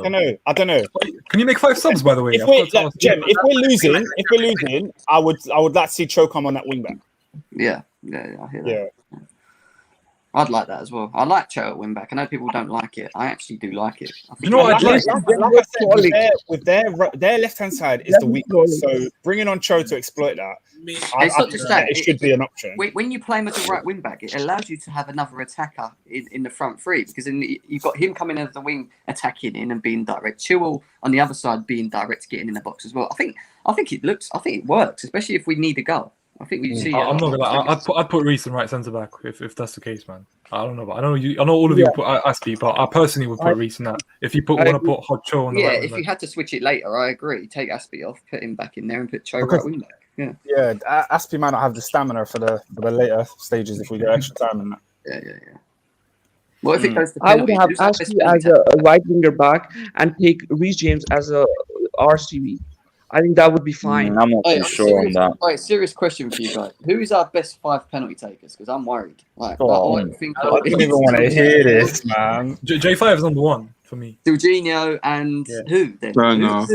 don't know. Can you make 5 subs, by the way? If we're losing, I would like to see Cho come on that wing back. Yeah, I hear that. Yeah. I'd like that as well. I like Cho at wing back. I know people don't like it. I actually do like it. You know what? Like I said, with their left hand side is the weakness. So bringing on Cho to exploit that, it's not just that. It should be an option. When you play him as a right wing back, it allows you to have another attacker in the front three because you've got him coming as the wing, attacking in and being direct. Chilwell on the other side being direct, getting in the box as well. I think it works, especially if we need a goal. I think we see. I'm not gonna lie. I'd put Reece in right centre back if that's the case, man. I don't know, but I know all of you put Aspie, but I personally would put Reece in that. If you want to put Cho on the right. If you had to switch it later, I agree. Take Aspie off, put him back in there, and put Cho right wing back. Yeah, Aspie might not have the stamina for the later stages if we get extra time in that. Yeah. Well, if it goes to I would penalties, have Aspie as a right winger back and take Reece James as a RCB. I think that would be fine. I'm not too sure on that. Right, serious question for you guys. Who is our best 5 penalty takers? Because I'm worried. I don't even want to hear this, man. J5 is number 1 for me. Jorginho and who then? Werner,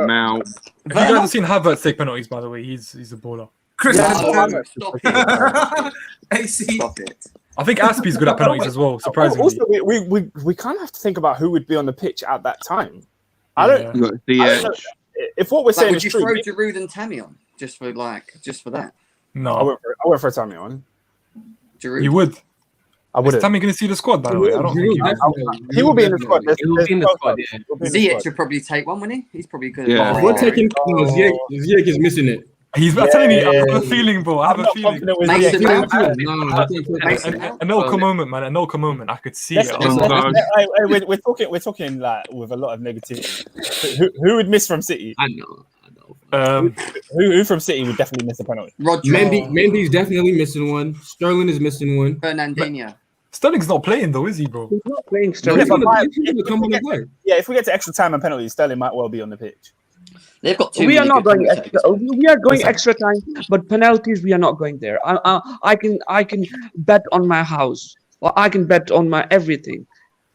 Mount. If you guys have seen Havertz take penalties, by the way, he's a baller. Stop it. I think Aspie's good at penalties as well, surprisingly. Also, we kind of have to think about who would be on the pitch at that time. I don't know. If what we're saying is true, would you throw Giroud and Tammy on just for that? No, I went for Tammy on. Giroud. You would. I would. Is Tammy going to see the squad? By the way, I don't think he will be in the squad. He will be in the squad. Ziyech should probably take one, wouldn't he? He's probably good. Yeah, we're taking Ziyech is missing it. He's telling me, I have a feeling, bro. I have a feeling. An Elka moment, man. An Elka moment. I could see it. We're talking like with a lot of negativity. Who would miss from City? I know. Who from City would definitely miss a penalty? Mendy's definitely missing one. Sterling is missing one. Fernandinho. Sterling's not playing though, is he, bro? He's not playing Sterling. If we get to extra time and penalties, Sterling might well be on the pitch. They've got two. We are not going extra. We are going extra time, but penalties we are not going there. I can bet on my house, or I can bet on my everything.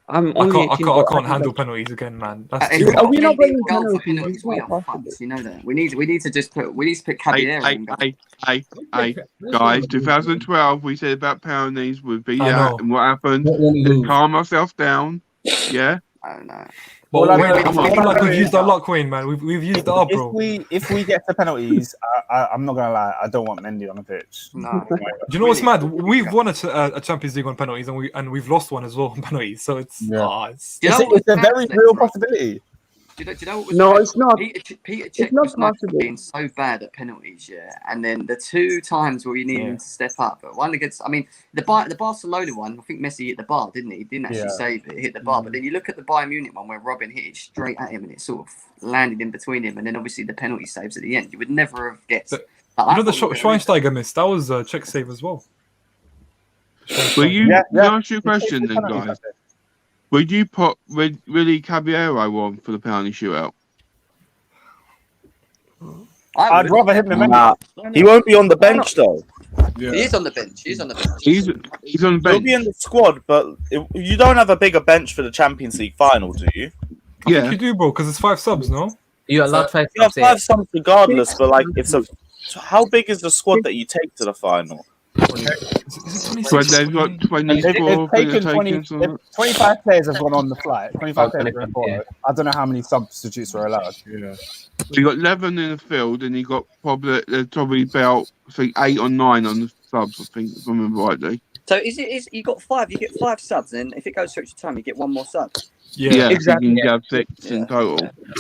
I can't handle penalties again, man. We're not going penalties. We are fucked. You know that. We need to pick Caballero. Hey, guys! 2012, we said about penalties would be that, and what happened? Calm myself down. Yeah. I don't know. Well, I feel like we've used our luck, Wayne, man. We've used our bro. If we get to penalties, I'm not gonna lie. I don't want Mendy on the pitch. No. Do you know what's mad? We've won a Champions League on penalties, and we've lost one as well on penalties. So it's a very real possibility. Do you know what was no, it's not. Peter Cech was being so bad at penalties, and then the 2 times where we needed him to step up. But one against, the Barcelona one, I think Messi hit the bar, didn't he? He didn't actually save it, hit the bar. But then you look at the Bayern Munich one where Robin hit it straight at him and it sort of landed in between him. And then obviously the penalty saves at the end. You would never have guessed. The Schweinsteiger miss, that was a Czech save as well. Will you ask you a question then, guys? Would you put really Caballero on for the penalty shootout? I'd rather him than He won't be on the bench though. Yeah. He is on the bench. He's on the bench. He's on the He'll bench. be in the squad, but you don't have a bigger bench for the Champions League final, do you? I think you do, bro, because it's 5 subs, no? You're allowed 5 You have subs. 5 subs regardless, but like so how big is the squad that you take to the final? When they've got 24 They've taken 20, taken 25 players have gone on the flight. 25 players yeah. have gone forward. I don't know how many substitutes were allowed. Yeah. You got 11 in the field, and you got probably about I think 8 or 9 on the subs. I think if I remember rightly. So is you got 5? You get 5 subs, and if it goes to extra time, you get 1 more sub. Yeah, exactly. You can have 6 in total.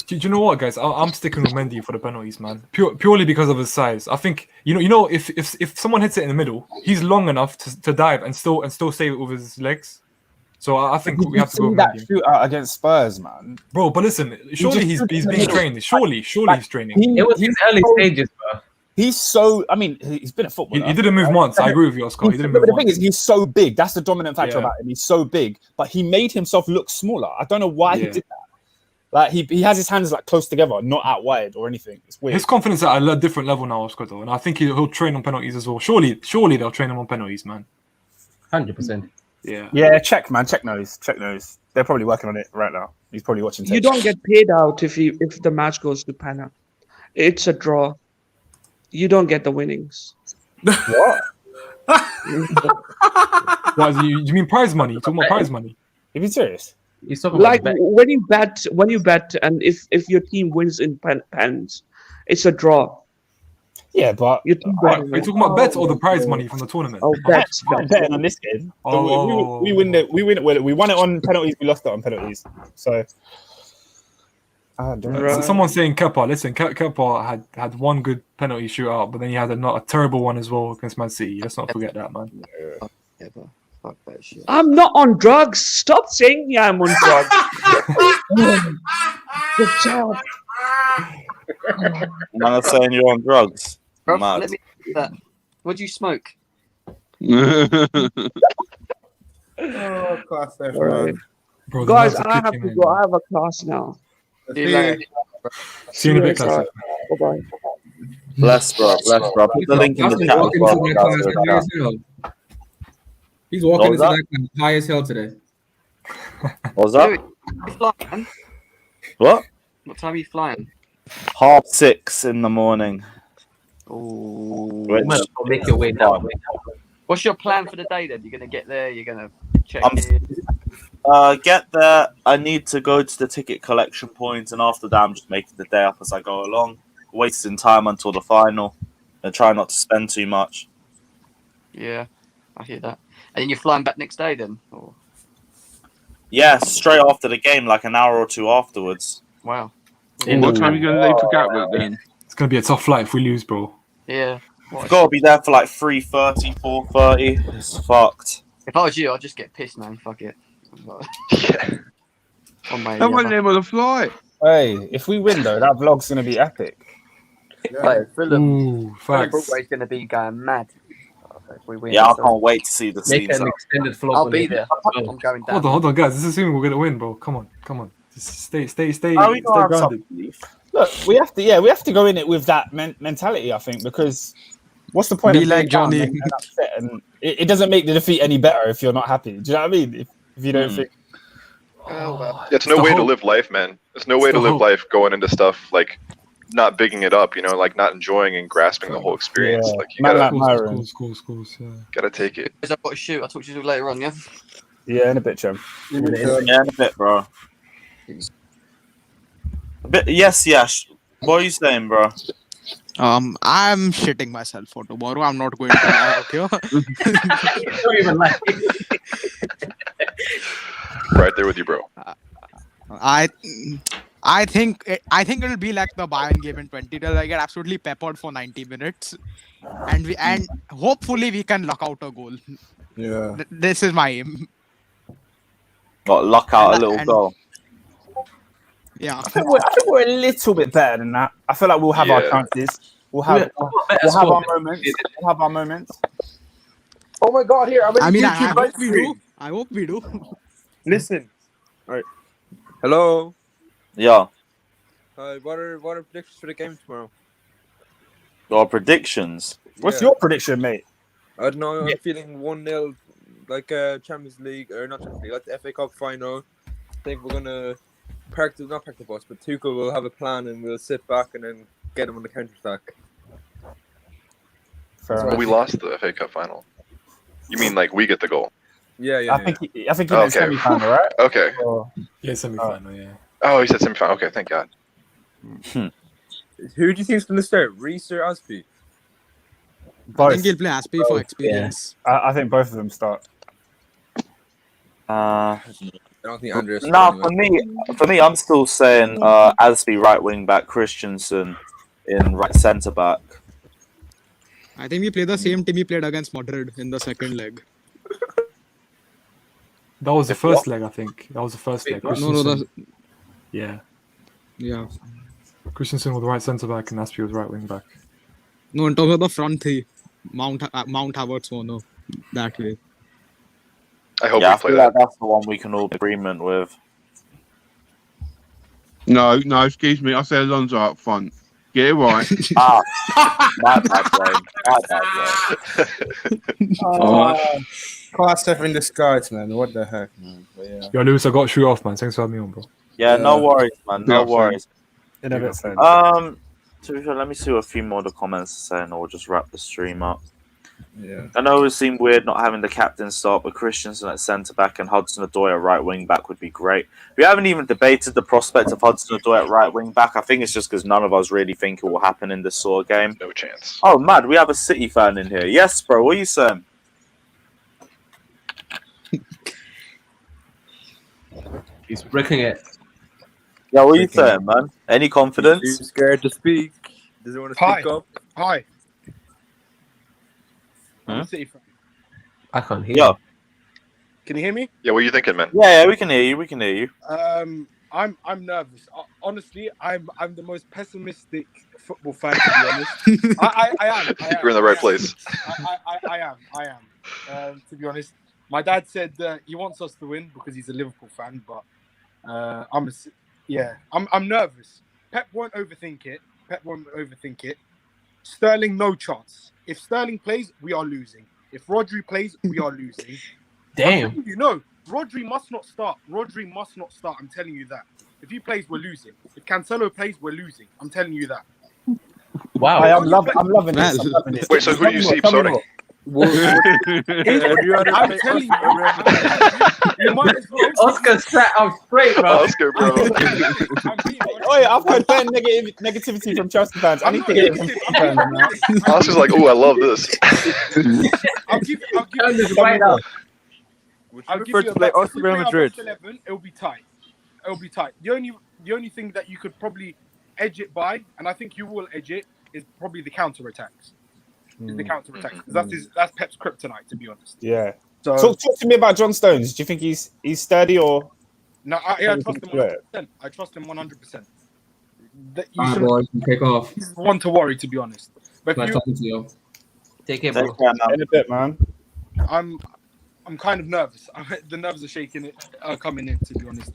Do you know what, guys? I'm sticking with Mendy for the penalties, man. Purely because of his size. I think you know if someone hits it in the middle, he's long enough to dive and still save it with his legs. So I think we have to go with that Mendy. shootout against Spurs, man. Bro, but listen, surely he's being trained. Surely he's training. It was his early stages, bro. He's so. I mean, he's been a footballer. He didn't move once. I agree with you, Oscar. He didn't move But the once. thing is, he's so big. That's the dominant factor Yeah. about him. He's so big, but he made himself look smaller. I don't know why he Yeah. did that. Like he has his hands like close together, not out wide or anything. It's weird. His confidence at a different level now, Oscar, though, and I think he'll train on penalties as well. Surely they'll train him on penalties, man. 100%. Yeah. Yeah, check knows. They're probably working on it right now. He's probably watching. You don't get paid out if the match goes to penalty. It's a draw. You don't get the winnings. What? What, you mean prize money? You talking about prize money? Are you serious? He's talking Like about when you bet, and if your team wins in pens, it's a draw. Yeah, but your team Are you talking about bets or the prize money from the tournament? Oh, bets. I'm betting on this game. Oh. We win it. We won it on penalties. We lost it on penalties. So. So someone's saying Kepa. Listen, Kepa had one good penalty shootout, but then he had a terrible one as well against Man City. Let's not forget that, man. Fuck that shit. I'm not on drugs. Stop saying I'm on drugs. Good job. Man, I'm saying you're on drugs. Bro, Mad. let me that. What do you smoke? Oh, class F, All right. man. Bro, the Guys, nerves are I have kicking to in, go. man. I have a class now. See you later. See you in a bit, class. Bye-bye. Bless, bro. Put the link in the chat as well. He's walking into What was that class high as hell today. What's up? Dude, you flying? What? What time are you flying? 6:30 in the morning. Ooh. Which- make your way down. What's your plan for the day then? You're gonna get there. You're gonna check I'm- in. Get there. I need to go to the ticket collection point, and after that, I'm just making the day up as I go along, wasting time until the final, and try not to spend too much. Yeah, I hear that. And then you're flying back next day then? Or... Yeah, straight after the game, like an hour or two afterwards. Wow. What time are you going to leave for Gatwick then? It's gonna be a tough flight if we lose, bro. Yeah. I've got to be there for like 3:30, 4:30. It's fucked. If I was you, I'd just get pissed, man. Fuck it. On my, I wasn't able to fly. Hey, if we win though, that vlog's gonna be epic. Ooh, facts. Broadway's going to be going mad. If we win, Yeah, I so- can't wait to see the Make scenes. an extended vlog. I'll on be it. there. I'm going down. Hold on, guys. This is assuming we're gonna win, bro. Come on. Just stay How we gonna have grounded. something? Look, we have to go in it with that mentality. I think because what's the point? Be of like being down Johnny. and upset, and it doesn't make the defeat any better if you're not happy. Do you know what I mean? If you don't think. Oh, well. It's no the way to hope. live life, man. There's no way It's to the live hope. life going into stuff like not bigging it up, like not enjoying and grasping the whole experience. Yeah. Like you Man gotta like Myron. Schools. Yeah. gotta take it. I've got to shoot. I'll talk to you later on, yeah? Yeah, in a bit, Chum. Yeah, in a bit, bro. Yes. What are you saying, bro? I'm shitting myself for tomorrow. I'm not going to lie, okay? Don't even like Right there with you, bro. I think it'll be like the Bayern game in 20. They'll get absolutely peppered for 90 minutes, and hopefully we can luck out a goal. Yeah. This is my aim. Got luck out a And- little and- goal. Yeah. I think we're a little bit better than that. I feel like we'll have our Yeah. chances. We'll have our moments. We'll have our moments. Oh my god, here, I'm in I mean, I YouTube hope live we stream. do. I hope we do. Listen. Alright. Hello. Yeah. What are predictions for the game tomorrow? Your predictions. What's Yeah. your prediction, mate? I don't know. I'm feeling 1-0, like Champions League or not Champions League, like the FA Cup final. I think we're gonna not park the bus, but Tuchel will have a plan and we'll sit back and then get him on the counter attack. But we lost the FA Cup final. You mean like we get the goal? Yeah. I think he meant semi-final, right? Okay. Yeah, semi-final. Yeah. Oh, he said semi-final. Okay, thank God. Who do you think is going to start, Reece or Aspie? I think he'll play Aspie for experience. Yeah. I think both of them start. I don't think Andreas. No, for me, I'm still saying Aspie right wing back, Christensen in right centre back. I think we play the same team we played against Madrid in the second leg. That was the first leg, I think. That was the first leg. No, yeah. Yeah. Christensen was right centre back and Aspie was right wing back. No, in terms of the front three, Mount Havertz, no, that way. I hope I we play feel that. like that's the one we can all be in agreement with. No, excuse me. I said Alonso up front. Get it right. My bad, Wayne. Class stuff in disguise, man. What the heck, man? But yeah. Yo, Lewis, I got to shoot off, man. Thanks for having me on, bro. Yeah, no worries, man. No worries. In a bit, so. To be fair, let me see what a few more of the comments are saying, or we'll just wrap the stream up. Yeah. I know it seemed weird not having the captain start, but Christensen at centre back and Hudson-Odoi at right wing back would be great. We haven't even debated the prospect of Hudson-Odoi at right wing back. I think it's just because none of us really think it will happen in this sort of game. No chance. Oh, mad, we have a City fan in here. Yes, bro, what are you saying? He's breaking it. Yeah, what are you saying, man? Any confidence? He's scared to speak. Doesn't want to speak up. Hi. Huh? City fan. I can't hear. Yo. Can you hear me? Yeah, what are you thinking, man? Yeah, we can hear you. We can hear you. I'm nervous. Honestly, I'm the most pessimistic football fan, to be honest. I am. You're in the right place. I am. To be honest, my dad said he wants us to win because he's a Liverpool fan, but I'm nervous. Pep won't overthink it. Sterling, no chance. If Sterling plays, we are losing. If Rodri plays, we are losing. Damn. You know, Rodri must not start. I'm telling you that. If he plays, we're losing. If Cancelo plays, we're losing. I'm telling you that. Wow. I'm loving this. Wait, so who do you see starting? I'm telling you might as well. Oscar sat up straight, bro. Oscar, bro. Wait, I've heard better negativity from Chelsea fans. I need to hear it from City fans now. Oscar's like, oh, I love this. I'll give this right up. I'll give prefer you to play about- us or Real Madrid? 11, it'll be tight. The only thing that you could probably edge it by, and I think you will edge it, is probably the counter attacks. Because that's Pep's kryptonite, to be honest. Yeah. So Talk to me about John Stones. Do you think he's sturdy or? no, I trust him 100%. I trust him 100%. Boy, take off. He's one to worry, to be honest. But Nice if talking to you. Take it, bro. In a bit, man. I'm kind of nervous. The nerves are coming in, to be honest.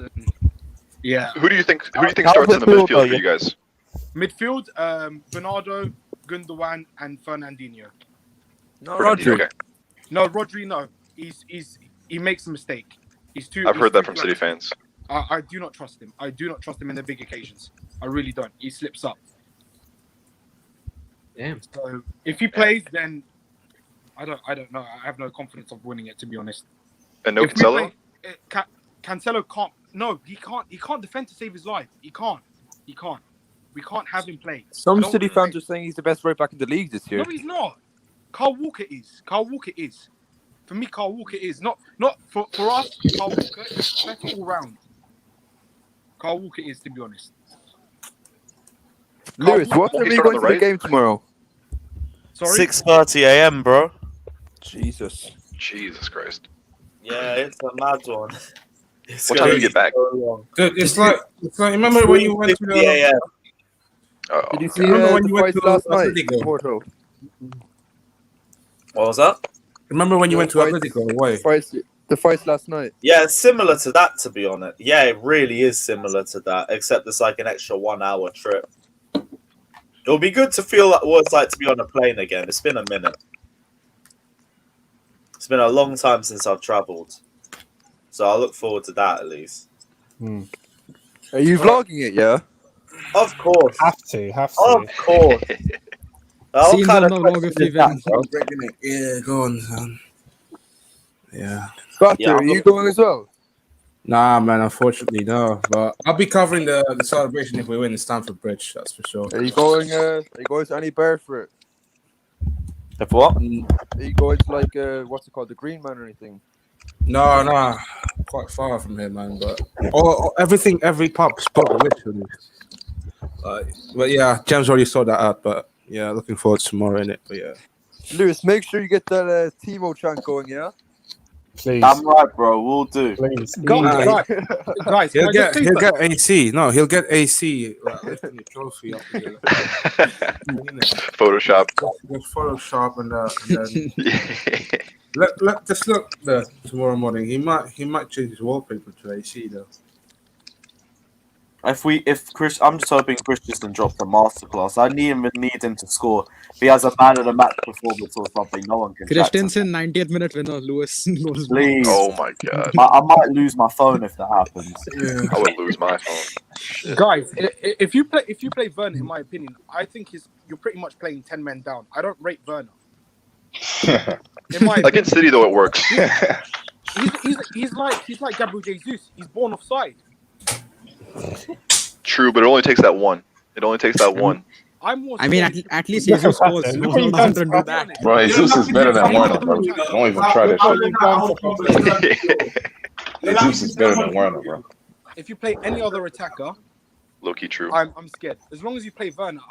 Yeah. Who do you think starts in the midfield for you guys? Midfield, Bernardo, Gundogan, and Fernandinho. No, Rodri. Okay. No, Rodri. No, he makes a mistake. I've heard that from City fans. I do not trust him. I do not trust him in the big occasions. I really don't. He slips up. Damn. So if he plays, then I don't know. I have no confidence of winning it, to be honest. And no If we Cancelo? play- Cancelo can't. No, he can't. He can't defend to save his life. He can't. We can't have him play. Some I don't City wanna fans are saying he's the best right back in the league this year. No, he's not. Carl Walker is. For me, Carl Walker is. Not for us, Carl Walker is better all round. Carl Walker is, to be honest. Lewis, what Walker time are you start on going the to the right? game tomorrow? Sorry? 6:30 a.m., bro. Jesus. Jesus Christ. Yeah, it's a mad one. What time do you get back? Dude, it's like remember when you went to the a.m. Did you see Remember when you the went fight to last night Atletico? in Porto? What was that? Remember when you went to fights- Atletico away? The fights last night. Yeah, it's similar to that, to be honest. Yeah, it really is similar to that, except it's like an extra 1 hour trip. It'll be good to feel like what it's like to be on a plane again. It's been a minute. It's been a long time since I've travelled, so I look forward to that at least. Are you vlogging it? Yeah. Of course. Have to. Of course. Scenes kind on of the vlog if question you've is that, been bro? breaking it. Yeah, go on, son. Yeah. Doctor, are you going as well? Nah, man, unfortunately, no. But I'll be covering the celebration if we win the Stamford Bridge, that's for sure. Are you going? Are you going to any bear for it? If what? Are you going to like what's it called, the Green Man or anything? No, quite far from here, man. But every pub's booked, literally. But yeah, Jam's already sorted that out. But yeah, looking forward to tomorrow in it. But yeah, Lewis, make sure you get that Timo chant going, yeah. Please. Damn right, bro. We'll do. Please. Guys, he'll can I just say get something? AC. No, he'll get AC. Like, lifting the trophy up there. Photoshop. Just Photoshop and then just look there tomorrow morning. He might change his wallpaper to AC though. If Chris, I'm just hoping Chris doesn't drop the masterclass. I need him to score. If he has a man of the match performance or something, no one can chat to him. Christensen 90th minute winner. Lewis knows. Please. Oh my god. I might lose my phone if that happens. I would lose my phone. Guys, if you play Werner, in my opinion, I think you're pretty much playing 10 men down. I don't rate Werner. Against City though, it works. He's like Gabriel Jesus. He's born offside. True, but it only takes that one. It only takes that one. I'm more. I mean, at least Jesus scores. Werner doesn't do that. Bro, Jesus is better than Werner, bro. Don't even try that shit. Jesus is better than Werner, bro. If you play any other attacker, Low-key true. I'm scared. As long as you play Werner,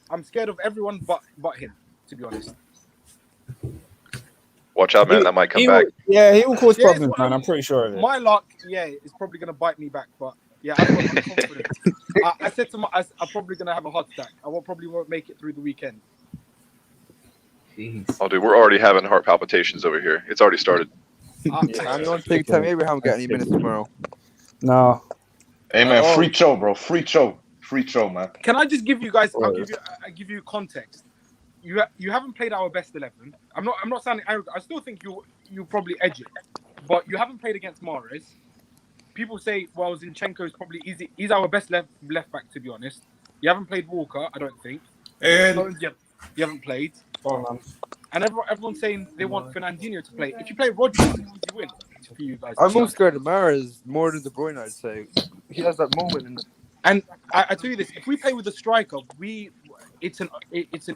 I'm scared of everyone but him. To be honest. Watch out, man. That might come back. He will cause problems, man. I'm pretty sure of it. My luck, is probably gonna bite me back, but I'm confident. I said to I'm probably gonna have a heart attack. Probably won't make it through the weekend. Oh, dude, we're already having heart palpitations over here. It's already started. I don't think Tam Abraham get any minutes tomorrow. No. Hey man, free Cho, bro. Free Cho, man. Can I just give you guys? I give you context. You haven't played our best 11. I'm not sounding arrogant. I still think you probably edge it, but you haven't played against Mahrez. People say, well, Zinchenko is probably easy. He's our best left back, to be honest. You haven't played Walker, I don't think. And you haven't played. And everyone's saying they want Fernandinho to play. If you play Rodri, it's an easy win for you guys. I'm most scared of Mahrez more than De Bruyne, I'd say. He has that moment in the... And I tell you this: if we play with a striker, it's an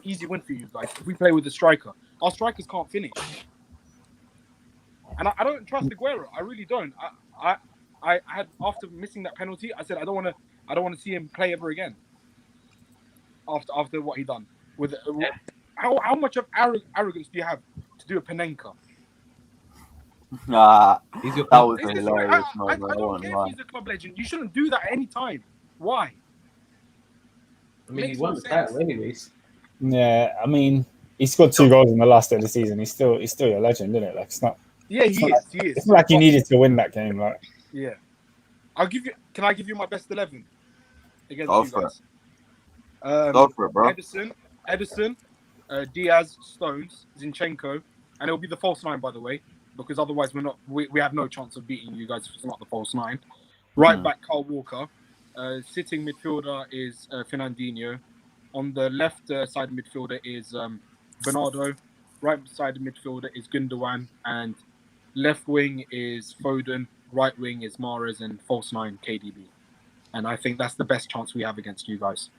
easy win for you guys. If we play with a striker, our strikers can't finish, and I don't trust Aguero. I really don't. I had, after missing that penalty, I said I don't want to see him play ever again. After what he done with how much of arrogance do you have to do a Panenka? That was hilarious. I don't care if he's a club legend. You shouldn't do that at any time. Why? I mean, he won the title anyways. Yeah, I mean, he scored 2 goals in the last day of the season. He's still a legend, isn't it? Like it's not. Yeah, he is. It's not like he needed to win that game, like. Yeah, Can I give you my best 11 against Go you for guys? Go for it, bro. Edison, Diaz, Stones, Zinchenko, and it'll be the false 9, by the way, because otherwise we have no chance of beating you guys if it's not the false 9. Right back, Kyle Walker. Sitting midfielder is Fernandinho. On the left side midfielder is Bernardo. Right side midfielder is Gundogan, and left wing is Foden. Right wing is Mahrez, and false 9 KDB. And I think that's the best chance we have against you guys.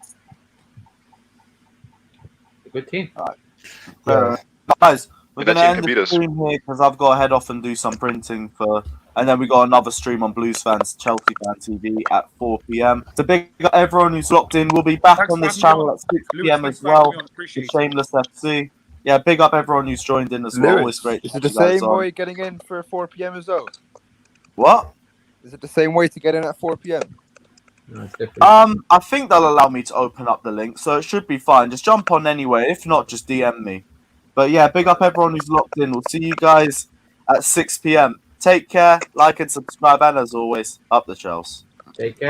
A good team. Guys, we're That going to team end can beat the us. stream here because I've got to head off and do some printing and then we got another stream on Blues Fans Chelsea Fan TV at 4 p.m. To big up everyone who's locked in, we'll be back on this channel at 6 p.m. as well. The Shameless FC. Yeah, big up everyone who's joined in as well. Always great. Is it the same way getting in for 4 p.m. as well? What? Is it the same way to get in at 4 p.m.? No, it's different. I think they'll allow me to open up the link, so it should be fine. Just jump on anyway. If not, just DM me. But yeah, big up everyone who's locked in. We'll see you guys at 6 p.m. Take care, like and subscribe, and as always, up the Chels. Take care.